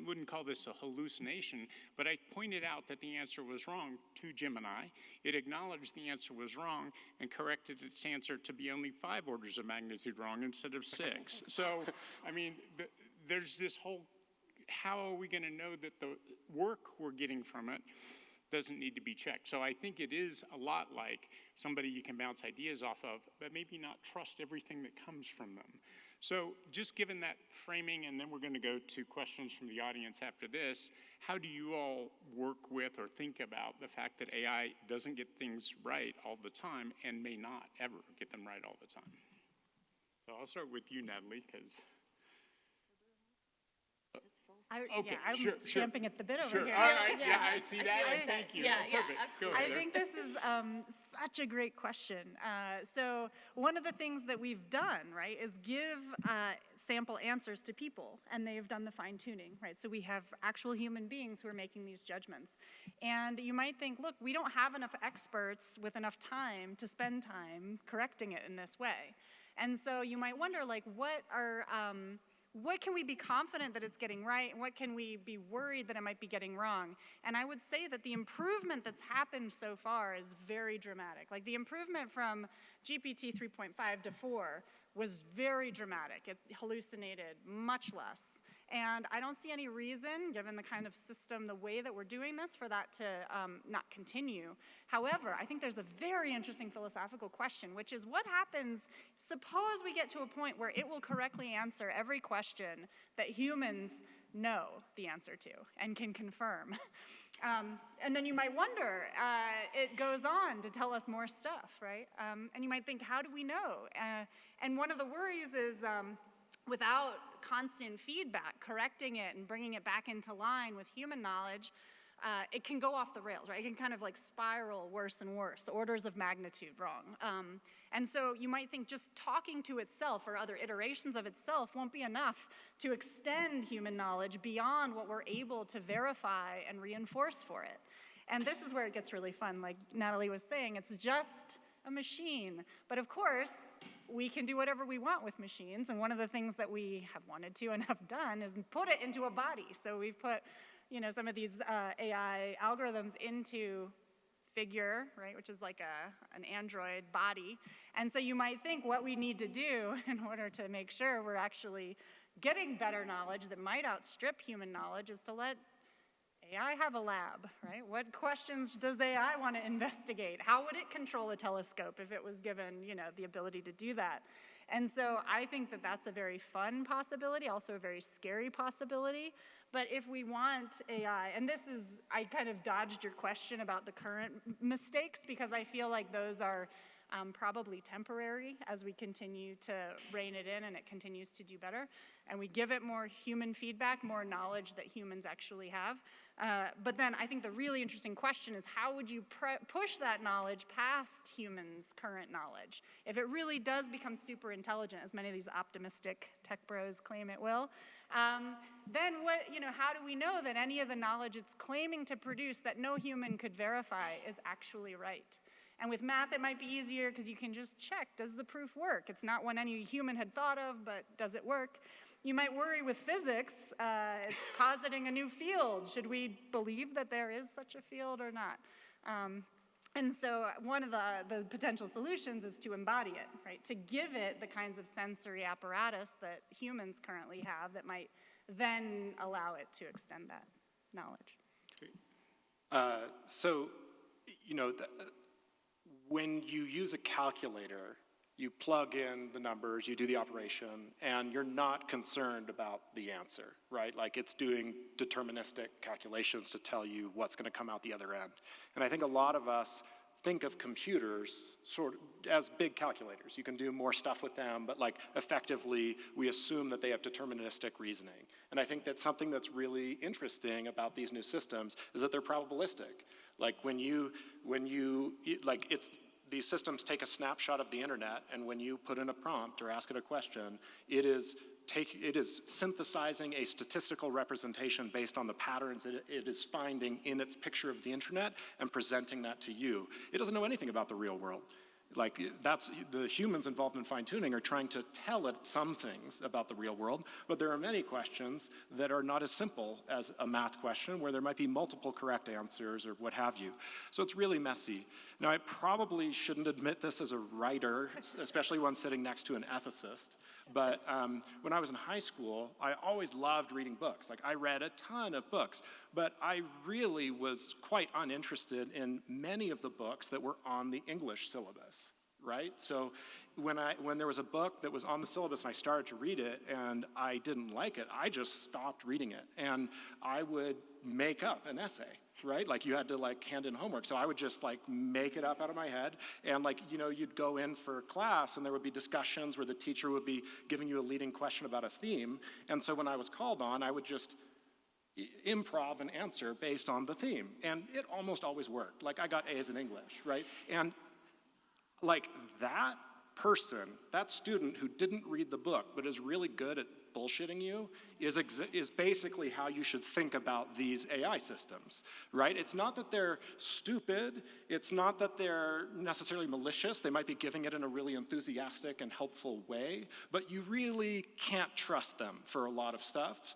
wouldn't call this a hallucination, but I pointed out that the answer was wrong to Gemini. It acknowledged the answer was wrong and corrected its answer to be only 5 orders of magnitude wrong instead of 6. So, I mean, there's this whole, how are we going to know that the work we're getting from it doesn't need to be checked? So I think it is a lot like somebody you can bounce ideas off of, but maybe not trust everything that comes from them. So just given that framing, and then we're going to go to questions from the audience after this, how do you all work with or think about the fact that AI doesn't get things right all the time and may not ever get them right all the time? So I'll start with you, Natalie, because... It's full Okay, Yeah, I'm sure. champing at the bit over Sure, here. all right, Yeah, yeah, I see I that, feel like and that. thank you. Yeah, yeah, Perfect, go absolutely. ahead. I think this is such a great question. So one of the things that we've done, right, is give sample answers to people, and they've done the fine tuning, right? So we have actual human beings who are making these judgments. And you might think, look, we don't have enough experts with enough time to spend time correcting it in this way. And so you might wonder, like, what can we be confident that it's getting right, and what can we be worried that it might be getting wrong? And I would say that the improvement that's happened so far is very dramatic. Like the improvement from GPT 3.5 to 4 was very dramatic. It hallucinated much less. And I don't see any reason, given the kind of system, the way that we're doing this, for that to not continue. However, I think there's a very interesting philosophical question, which is what happens, suppose we get to a point where it will correctly answer every question that humans know the answer to and can confirm. And then you might wonder, it goes on to tell us more stuff, right? And you might think, how do we know? And one of the worries is, without constant feedback, correcting it and bringing it back into line with human knowledge, it can go off the rails, right? It can kind of like spiral worse and worse, orders of magnitude wrong. And so you might think just talking to itself or other iterations of itself won't be enough to extend human knowledge beyond what we're able to verify and reinforce for it. And this is where it gets really fun. Like Natalie was saying, it's just a machine. But of course, we can do whatever we want with machines, and one of the things that we have wanted to and have done is put it into a body. So we've put, some of these AI algorithms into Figure, right, which is like an Android body. And so you might think what we need to do in order to make sure we're actually getting better knowledge that might outstrip human knowledge is to let AI have a lab, right? What questions does AI want to investigate? How would it control a telescope if it was given, the ability to do that? And so I think that that's a very fun possibility, also a very scary possibility. But if we want AI, and this is, I kind of dodged your question about the current mistakes because I feel like those are probably temporary as we continue to rein it in and it continues to do better. And we give it more human feedback, more knowledge that humans actually have. But then I think the really interesting question is how would you push that knowledge past humans' current knowledge? If it really does become super intelligent, as many of these optimistic tech bros claim it will, then how do we know that any of the knowledge it's claiming to produce that no human could verify is actually right? And with math, it might be easier because you can just check, does the proof work? It's not one any human had thought of, but does it work? You might worry with physics, it's positing a new field. Should we believe that there is such a field or not? And so one of the potential solutions is to embody it, right? To give it the kinds of sensory apparatus that humans currently have that might then allow it to extend that knowledge. When you use a calculator, you plug in the numbers, you do the operation, and you're not concerned about the answer, right? Like it's doing deterministic calculations to tell you what's going to come out the other end. And I think a lot of us think of computers sort of as big calculators. You can do more stuff with them, but like effectively we assume that they have deterministic reasoning. And I think that something that's really interesting about these new systems is that they're probabilistic. Like these systems take a snapshot of the internet, and when you put in a prompt or ask it a question, it is synthesizing a statistical representation based on the patterns it is finding in its picture of the internet and presenting that to you. It doesn't know anything about the real world. Like that's the humans involved in fine-tuning are trying to tell it some things about the real world, but there are many questions that are not as simple as a math question where there might be multiple correct answers or what have you. So it's really messy. Now I probably shouldn't admit this as a writer, especially one sitting next to an ethicist, but when I was in high school, I always loved reading books. Like I read a ton of books, but I really was quite uninterested in many of the books that were on the English syllabus, right? So when there was a book that was on the syllabus and I started to read it and I didn't like it, I just stopped reading it. And I would make up an essay, right? Like you had to like hand in homework. So I would just like make it up out of my head. And like, you'd go in for class and there would be discussions where the teacher would be giving you a leading question about a theme. And so when I was called on, I would just improv an answer based on the theme. And it almost always worked. Like, I got A's in English, right? And like, that person, that student who didn't read the book but is really good at bullshitting you is basically how you should think about these AI systems, right? It's not that they're stupid, it's not that they're necessarily malicious, they might be giving it in a really enthusiastic and helpful way, but you really can't trust them for a lot of stuff.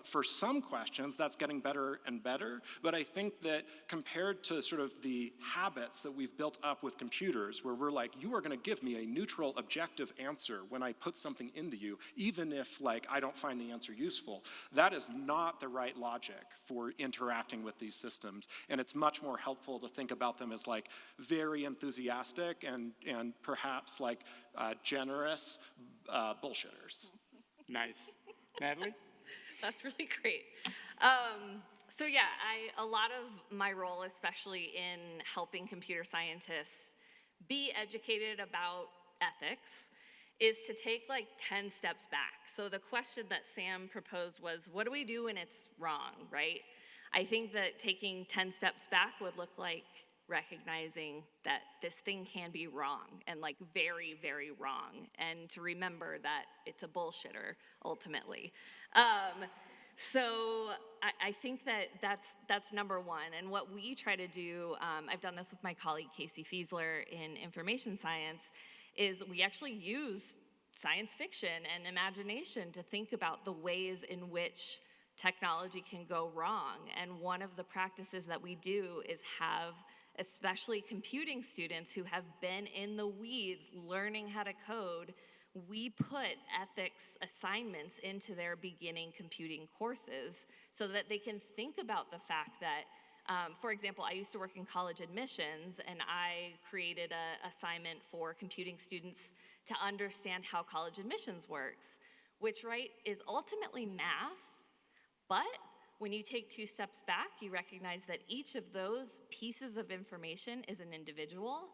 For some questions, that's getting better and better, but I think that compared to sort of the habits that we've built up with computers, where we're like, you are gonna give me a neutral, objective answer when I put something into you, even if like I don't find the answer useful, that is not the right logic for interacting with these systems. And it's much more helpful to think about them as like very enthusiastic and perhaps like generous bullshitters. Nice. Natalie? That's really great. So yeah, a lot of my role, especially in helping computer scientists be educated about ethics, is to take like 10 steps back. So the question that Sam proposed was, what do we do when it's wrong, right? I think that taking 10 steps back would look like recognizing that this thing can be wrong, and like very, very wrong, and to remember that it's a bullshitter ultimately. So I think that that's number one. And what we try to do, I've done this with my colleague Casey Fiesler in information science, is we actually use science fiction and imagination to think about the ways in which technology can go wrong. And one of the practices that we do is have especially computing students who have been in the weeds learning how to code, we put ethics assignments into their beginning computing courses so that they can think about the fact that, for example, I used to work in college admissions, and I created an assignment for computing students to understand how college admissions works, which, right, is ultimately math, but when you take 2 steps back, you recognize that each of those pieces of information is an individual,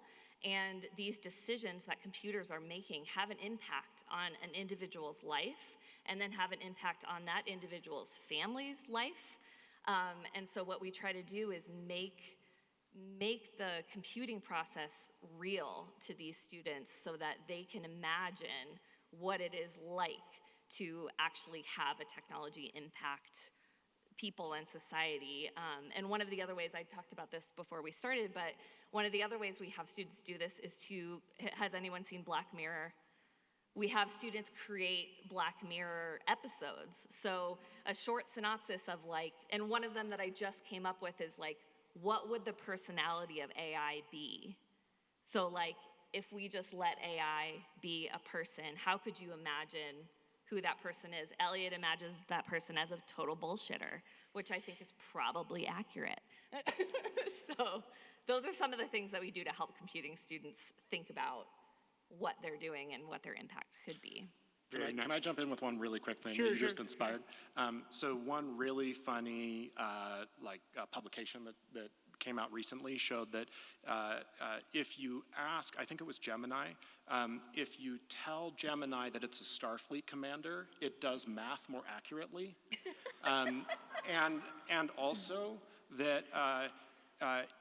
and these decisions that computers are making have an impact on an individual's life, and then have an impact on that individual's family's life. And so what we try to do is make the computing process real to these students so that they can imagine what it is like to actually have a technology impact people and society. And one of the other ways, I talked about this before we started, but one of the other ways we have students do this is has anyone seen Black Mirror? We have students create Black Mirror episodes. So a short synopsis of like, and one of them that I just came up with is like, what would the personality of AI be? So like, if we just let AI be a person, how could you imagine who that person is? Elliot imagines that person as a total bullshitter, which I think is probably accurate. So those are some of the things that we do to help computing students think about what they're doing and what their impact could be. Can I jump in with one really quick thing Sure, that you sure. just inspired? So one really funny publication that came out recently showed that if you ask, I think it was Gemini, if you tell Gemini that it's a Starfleet commander, it does math more accurately. And also that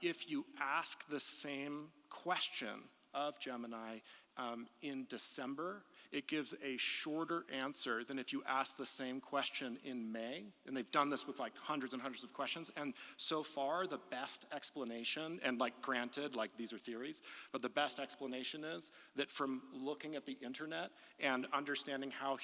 if you ask the same question of Gemini in December, it gives a shorter answer than if you ask the same question in May. And they've done this with like hundreds and hundreds of questions. And so far, the best explanation, and like granted, like these are theories, but the best explanation is that from looking at the internet and understanding how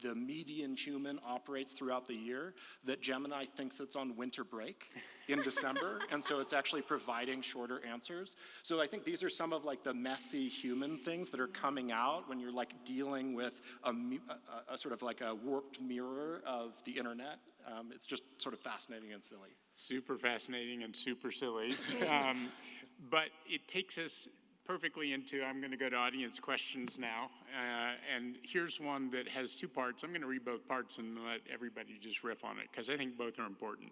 the median human operates throughout the year, that Gemini thinks it's on winter break in December, and so it's actually providing shorter answers. So I think these are some of like the messy human things that are coming out when you're like dealing with a sort of like a warped mirror of the internet. It's just sort of fascinating and silly. Super fascinating and super silly. But it takes us perfectly into, I'm going to go to audience questions now. And here's one that has 2 parts. I'm going to read both parts and let everybody just riff on it, because I think both are important.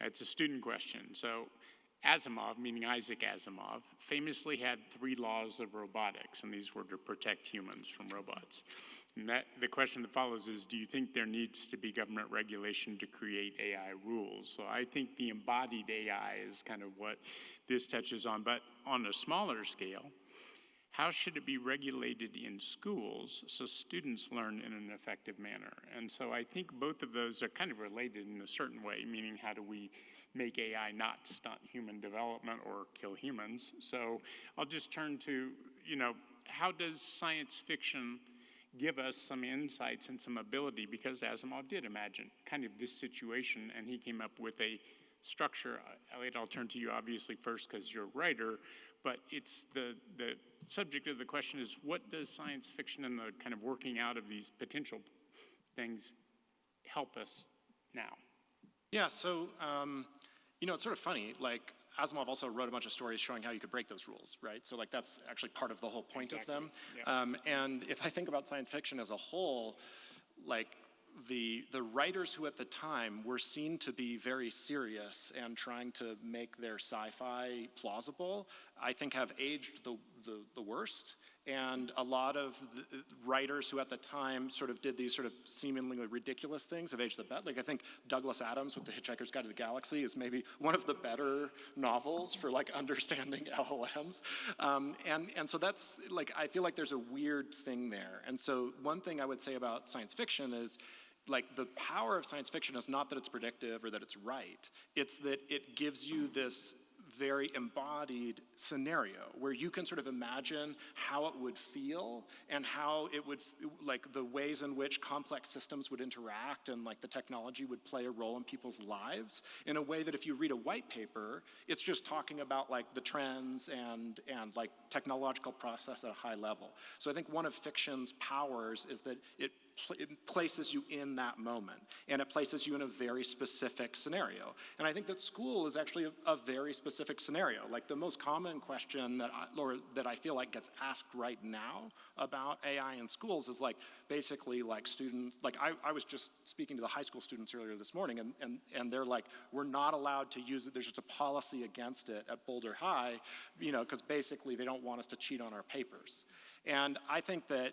It's a student question. So Asimov, meaning Isaac Asimov, famously had 3 laws of robotics, and these were to protect humans from robots. And the question that follows is, do you think there needs to be government regulation to create AI rules? So I think the embodied AI is kind of what this touches on. But on a smaller scale, how should it be regulated in schools so students learn in an effective manner? And so I think both of those are kind of related in a certain way, meaning how do we make AI not stunt human development or kill humans? So I'll just turn to, how does science fiction give us some insights and some ability? Because Asimov did imagine kind of this situation, and he came up with a structure. Elliot, I'll turn to you obviously first because you're a writer, but it's the subject of the question is, what does science fiction and the kind of working out of these potential things help us now? Yeah, so, it's sort of funny, like, Asimov also wrote a bunch of stories showing how you could break those rules, right? So, like, that's actually part of the whole point of them. Yeah. And if I think about science fiction as a whole, like, the writers who at the time were seen to be very serious and trying to make their sci-fi plausible, I think have aged the worst. And a lot of the writers who at the time sort of did these sort of seemingly ridiculous things have aged the best. Like, I think Douglas Adams with The Hitchhiker's Guide to the Galaxy is maybe one of the better novels for like understanding LLMs. And so that's like, I feel like there's a weird thing there. And so one thing I would say about science fiction is, like, the power of science fiction is not that it's predictive or that it's right. It's that it gives you this very embodied scenario where you can sort of imagine how it would feel and how it would, like, the ways in which complex systems would interact and like the technology would play a role in people's lives in a way that if you read a white paper, it's just talking about like the trends and like technological process at a high level. So I think one of fiction's powers is that it places you in that moment, and it places you in a very specific scenario. And I think that school is actually a very specific scenario. Like, the most common question that I feel like gets asked right now about AI in schools is like, basically like students, like I was just speaking to the high school students earlier this morning, and they're like, we're not allowed to use it. There's just a policy against it at Boulder High, because basically they don't want us to cheat on our papers. And I think that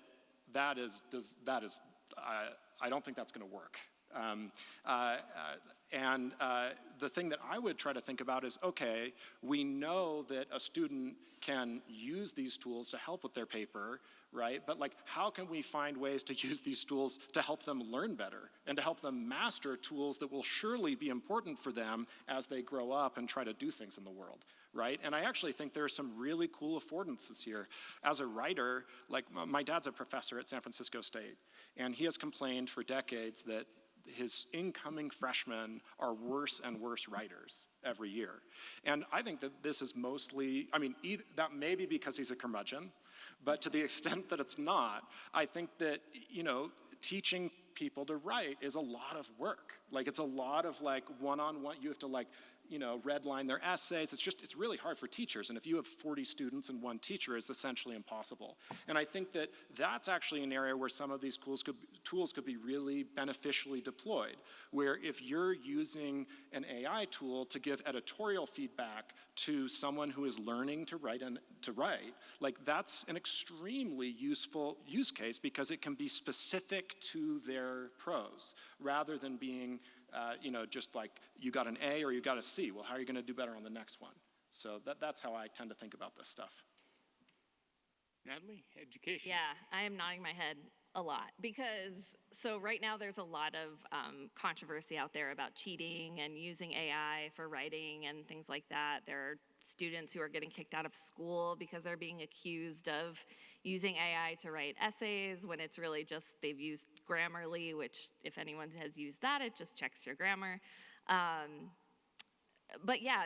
is I don't think that's going to work. The thing that I would try to think about is, okay, we know that a student can use these tools to help with their paper, right? But like, how can we find ways to use these tools to help them learn better and to help them master tools that will surely be important for them as they grow up and try to do things in the world, right? And I actually think there are some really cool affordances here. As a writer, like, my dad's a professor at San Francisco State, and he has complained for decades that his incoming freshmen are worse and worse writers every year. And I think that this is mostly, that may be because he's a curmudgeon, but to the extent that it's not, I think that, teaching people to write is a lot of work. Like, it's a lot of like one-on-one, you have to like, redline their essays. It's really hard for teachers. And if you have 40 students and one teacher, it's essentially impossible. And I think that that's actually an area where some of these tools could be really beneficially deployed, where if you're using an AI tool to give editorial feedback to someone who is learning to write, like, that's an extremely useful use case because it can be specific to their prose rather than being just like, you got an A or you got a C. Well, how are you going to do better on the next one? So that's how I tend to think about this stuff. Natalie, education. Yeah, I am nodding my head a lot because, so right now there's a lot of controversy out there about cheating and using AI for writing and things like that. There are students who are getting kicked out of school because they're being accused of using AI to write essays when it's really just they've used Grammarly, which if anyone has used that, it just checks your grammar. But yeah,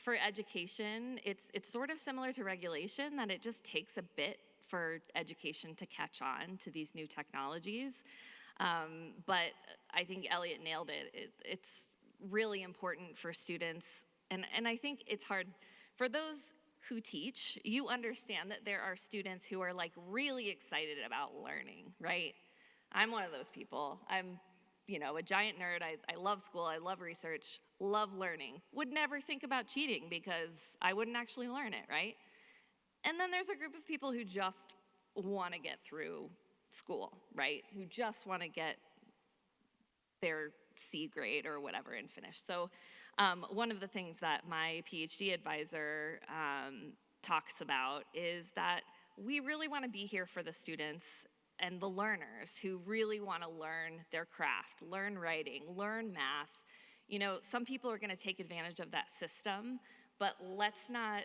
for education, it's sort of similar to regulation, that it just takes a bit for education to catch on to these new technologies. But I think Elliot nailed it. It's really important for students, and I think it's hard for those who teach. You understand that there are students who are like really excited about learning, right? I'm one of those people. I'm a giant nerd. I love school. I love research, love learning. Would never think about cheating because I wouldn't actually learn it, right? And then there's a group of people who just want to get through school, right? Who just want to get their C grade or whatever and finish. So one of the things that my PhD advisor talks about is that we really want to be here for the students and the learners who really want to learn their craft, learn writing, learn math. You know, some people are going to take advantage of that system, but let's not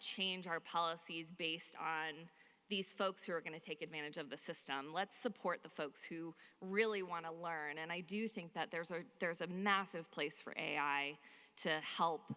change our policies based on these folks who are going to take advantage of the system. Let's support the folks who really want to learn. And I do think that there's a massive place for AI to help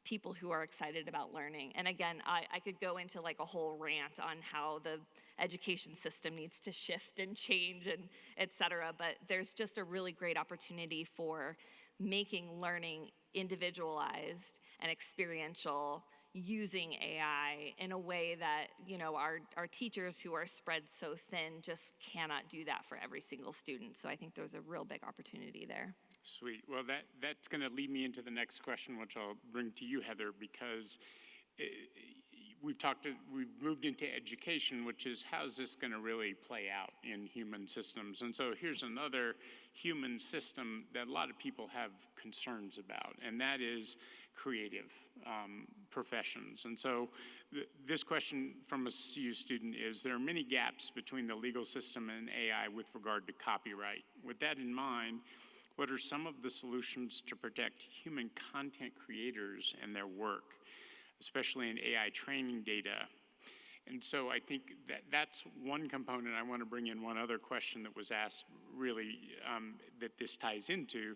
people who are excited about learning. And again, I could go into like a whole rant on how the education system needs to shift and change and et cetera, but there's just a really great opportunity for making learning individualized and experiential using AI in a way that, you know, our teachers who are spread so thin just cannot do that for every single student. So I think there's a real big opportunity there. Sweet. Well, that's going to lead me into the next question, which I'll bring to you, Heather, because we've moved into education, which is how's this going to really play out in human systems? And so here's another human system that a lot of people have concerns about, and that is creative professions. And so this question from a CU student is, there are many gaps between the legal system and AI with regard to copyright. With that in mind, what are some of the solutions to protect human content creators and their work, especially in AI training data? And so I think that's one component. I want to bring in one other question that was asked really that this ties into,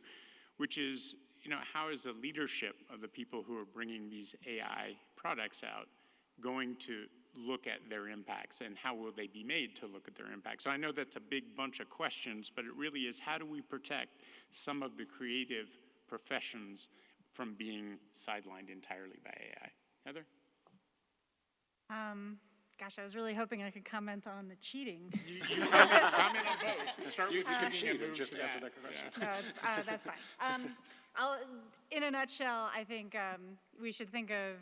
which is, you know, how is the leadership of the people who are bringing these AI products out going to look at their impacts, and how will they be made to look at their impacts? So I know that's a big bunch of questions, but it really is, how do we protect some of the creative professions from being sidelined entirely by AI? Heather? Gosh, I was really hoping I could comment on the cheating. You comment on both. Start with can cheating cheat and move just to answer that. that question. Yeah. No, that's fine. In a nutshell, I think we should think of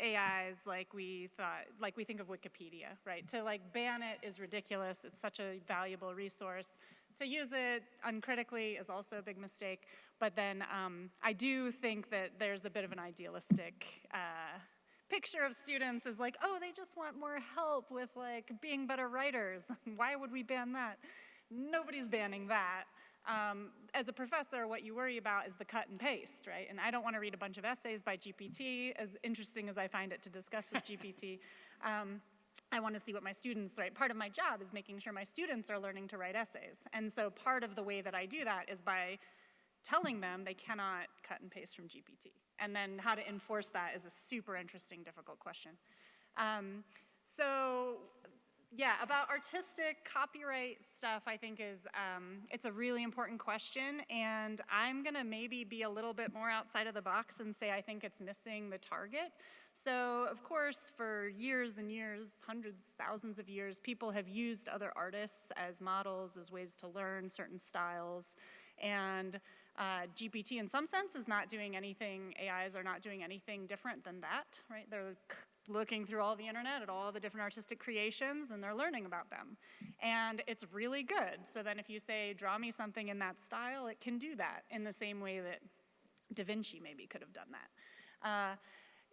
AIs like we think of Wikipedia, right? To like ban it is ridiculous. It's such a valuable resource. To use it uncritically is also a big mistake. But then I do think that there's a bit of an idealistic picture of students is like, oh, they just want more help with like being better writers. Why would we ban that? Nobody's banning that. As a professor, what you worry about is the cut and paste, right? And I don't want to read a bunch of essays by GPT, as interesting as I find it to discuss with GPT. I want to see what my students write. Part of my job is making sure my students are learning to write essays. And so part of the way that I do that is by telling them they cannot cut and paste from GPT. And then how to enforce that is a super interesting, difficult question. Yeah, about artistic copyright stuff, I think it's a really important question, and I'm gonna maybe be a little bit more outside of the box and say I think it's missing the target. So, of course, for years and years, hundreds, thousands of years, people have used other artists as models, as ways to learn certain styles, and GPT in some sense is not doing anything, AIs are not doing anything different than that, right? They're looking through all the internet at all the different artistic creations, and they're learning about them. And it's really good. So then if you say, draw me something in that style, it can do that in the same way that Da Vinci maybe could have done that.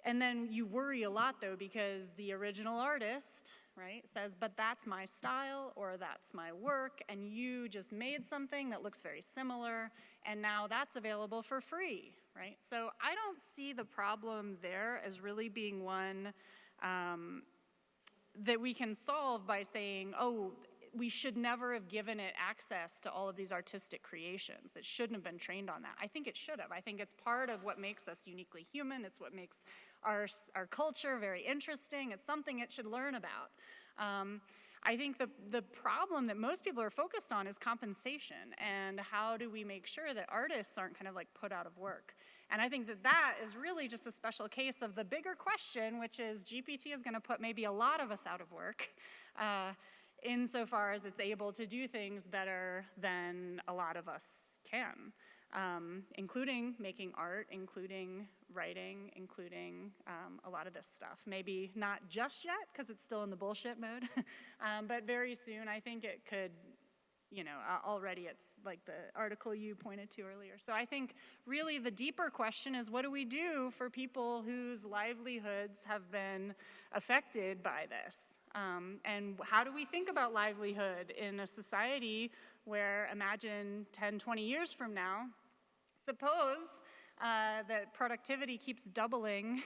And then you worry a lot, though, because the original artist, right, says, but that's my style or that's my work, and you just made something that looks very similar, and now that's available for free, right? So I don't see the problem there as really being one that we can solve by saying, oh, we should never have given it access to all of these artistic creations. It shouldn't have been trained on that. I think it should have. I think it's part of what makes us uniquely human. It's what makes our culture very interesting. It's something it should learn about. I think the problem that most people are focused on is compensation, and how do we make sure that artists aren't kind of like put out of work. And I think that is really just a special case of the bigger question, which is GPT is going to put maybe a lot of us out of work insofar as it's able to do things better than a lot of us can. including making art, including writing, including a lot of this stuff. Maybe not just yet, because it's still in the bullshit mode, but very soon I think it could, already it's like the article you pointed to earlier. So I think really the deeper question is, what do we do for people whose livelihoods have been affected by this? And how do we think about livelihood in a society where, imagine 10, 20 years from now, suppose that productivity keeps doubling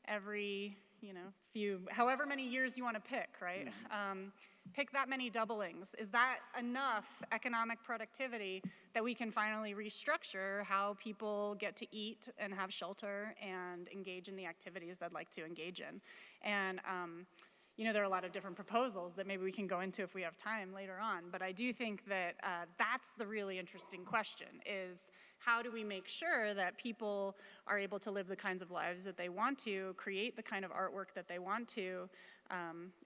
every, however many years you want to pick, right? Pick that many doublings. Is that enough economic productivity that we can finally restructure how people get to eat and have shelter and engage in the activities they'd like to engage in? And there are a lot of different proposals that maybe we can go into if we have time later on, but I do think that that's the really interesting question, is how do we make sure that people are able to live the kinds of lives that they want to, create the kind of artwork that they want to,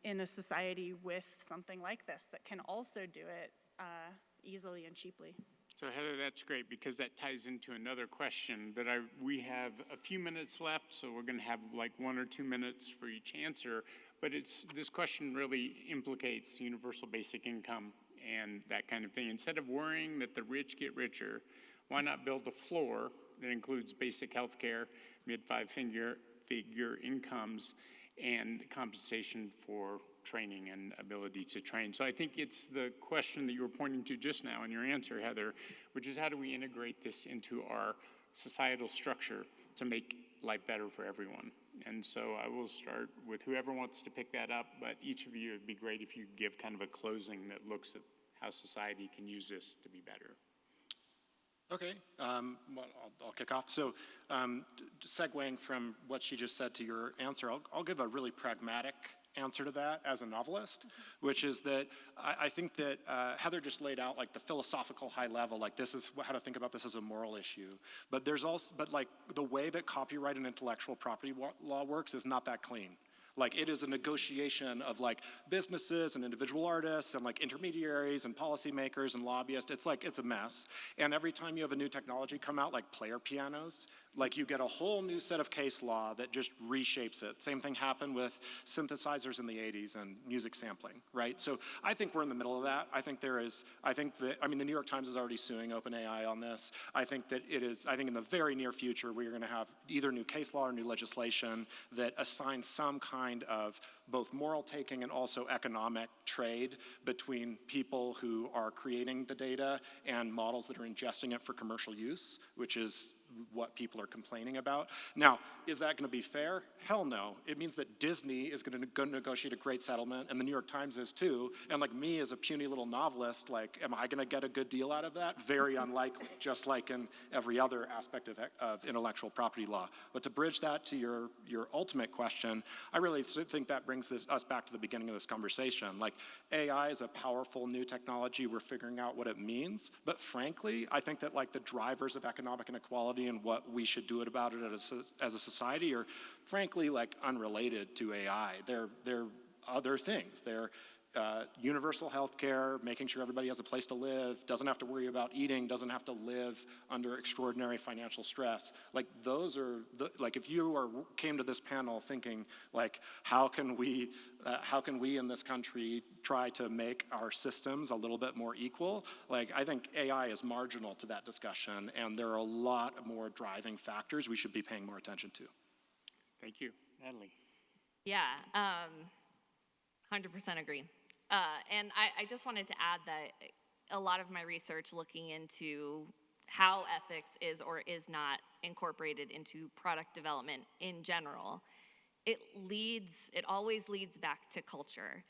in a society with something like this that can also do it easily and cheaply. So Heather, that's great, because that ties into another question that we have a few minutes left, so we're going to have like 1 or 2 minutes for each answer. But this question really implicates universal basic income and that kind of thing. Instead of worrying that the rich get richer, why not build a floor that includes basic health care, mid-5-figure incomes, and compensation for training and ability to train? So I think it's the question that you were pointing to just now in your answer, Heather, which is how do we integrate this into our societal structure to make life better for everyone? And so I will start with whoever wants to pick that up, but each of you, it'd be great if you give kind of a closing that looks at how society can use this to be better. Okay, well, I'll kick off. So segueing from what she just said to your answer, I'll give a really pragmatic answer to that as a novelist, which is that I think that Heather just laid out like the philosophical high level, like this is how to think about this as a moral issue. But there's also, like the way that copyright and intellectual property law works is not that clean. Like it is a negotiation of like businesses and individual artists and like intermediaries and policymakers and lobbyists. It's a mess. And every time you have a new technology come out, like player pianos, like you get a whole new set of case law that just reshapes it. Same thing happened with synthesizers in the 80s and music sampling, right? So I think we're in the middle of that. I think the New York Times is already suing OpenAI on this. I think in the very near future, we're gonna have either new case law or new legislation that assigns some kind of both moral taking and also economic trade between people who are creating the data and models that are ingesting it for commercial use, which is what people are complaining about. Now, is that going to be fair? Hell no. It means that Disney is going to go negotiate a great settlement, and the New York Times is too. And like me as a puny little novelist, like, am I going to get a good deal out of that? Very unlikely, just like in every other aspect of intellectual property law. But to bridge that to your ultimate question, I really think that brings us back to the beginning of this conversation. Like, AI is a powerful new technology. We're figuring out what it means. But frankly, I think that like the drivers of economic inequality and what we should do about it as a society are frankly like unrelated to AI. They're other things. They're universal health care, making sure everybody has a place to live, doesn't have to worry about eating, doesn't have to live under extraordinary financial stress. Like those are, like if you came to this panel thinking like, how can we in this country try to make our systems a little bit more equal? Like I think AI is marginal to that discussion, and there are a lot more driving factors we should be paying more attention to. Thank you. Natalie. Yeah, 100% agree. And I just wanted to add that a lot of my research looking into how ethics is or is not incorporated into product development in general, it always leads back to culture.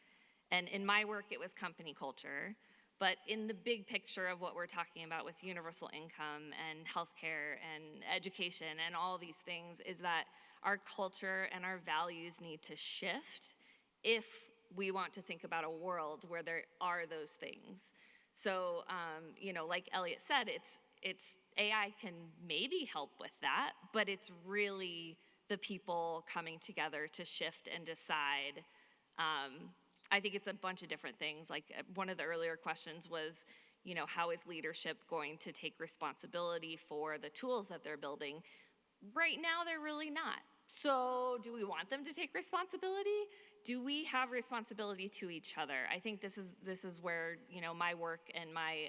And in my work, it was company culture. But in the big picture of what we're talking about with universal income and healthcare and education and all these things is that our culture and our values need to shift if we want to think about a world where there are those things. So, like Elliot said, it's AI can maybe help with that, but it's really the people coming together to shift and decide. I think it's a bunch of different things. Like one of the earlier questions was, how is leadership going to take responsibility for the tools that they're building? Right now, they're really not. So do we want them to take responsibility? Do we have responsibility to each other? I think this is where, my work and my,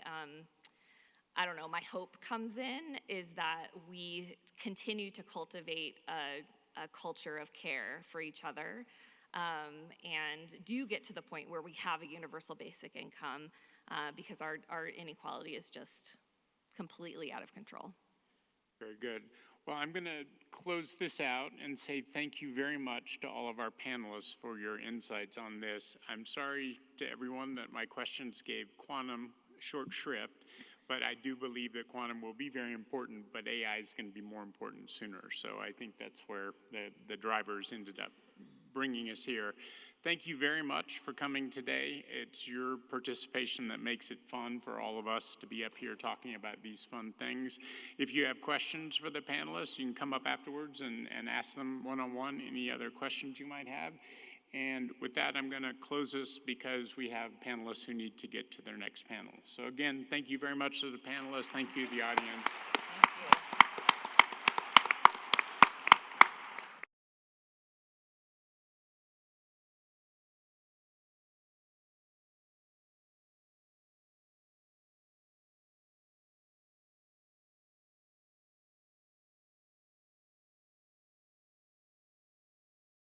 my hope comes in, is that we continue to cultivate a culture of care for each other, and do get to the point where we have a universal basic income, because our inequality is just completely out of control. Very good. Well, I'm going to close this out and say thank you very much to all of our panelists for your insights on this. I'm sorry to everyone that my questions gave quantum short shrift, but I do believe that quantum will be very important, but AI is going to be more important sooner. So I think that's where the drivers ended up bringing us here. Thank you very much for coming today. It's your participation that makes it fun for all of us to be up here talking about these fun things. If you have questions for the panelists, you can come up afterwards and ask them one-on-one any other questions you might have. And with that, I'm going to close this because we have panelists who need to get to their next panel. So again, thank you very much to the panelists. Thank you, the audience.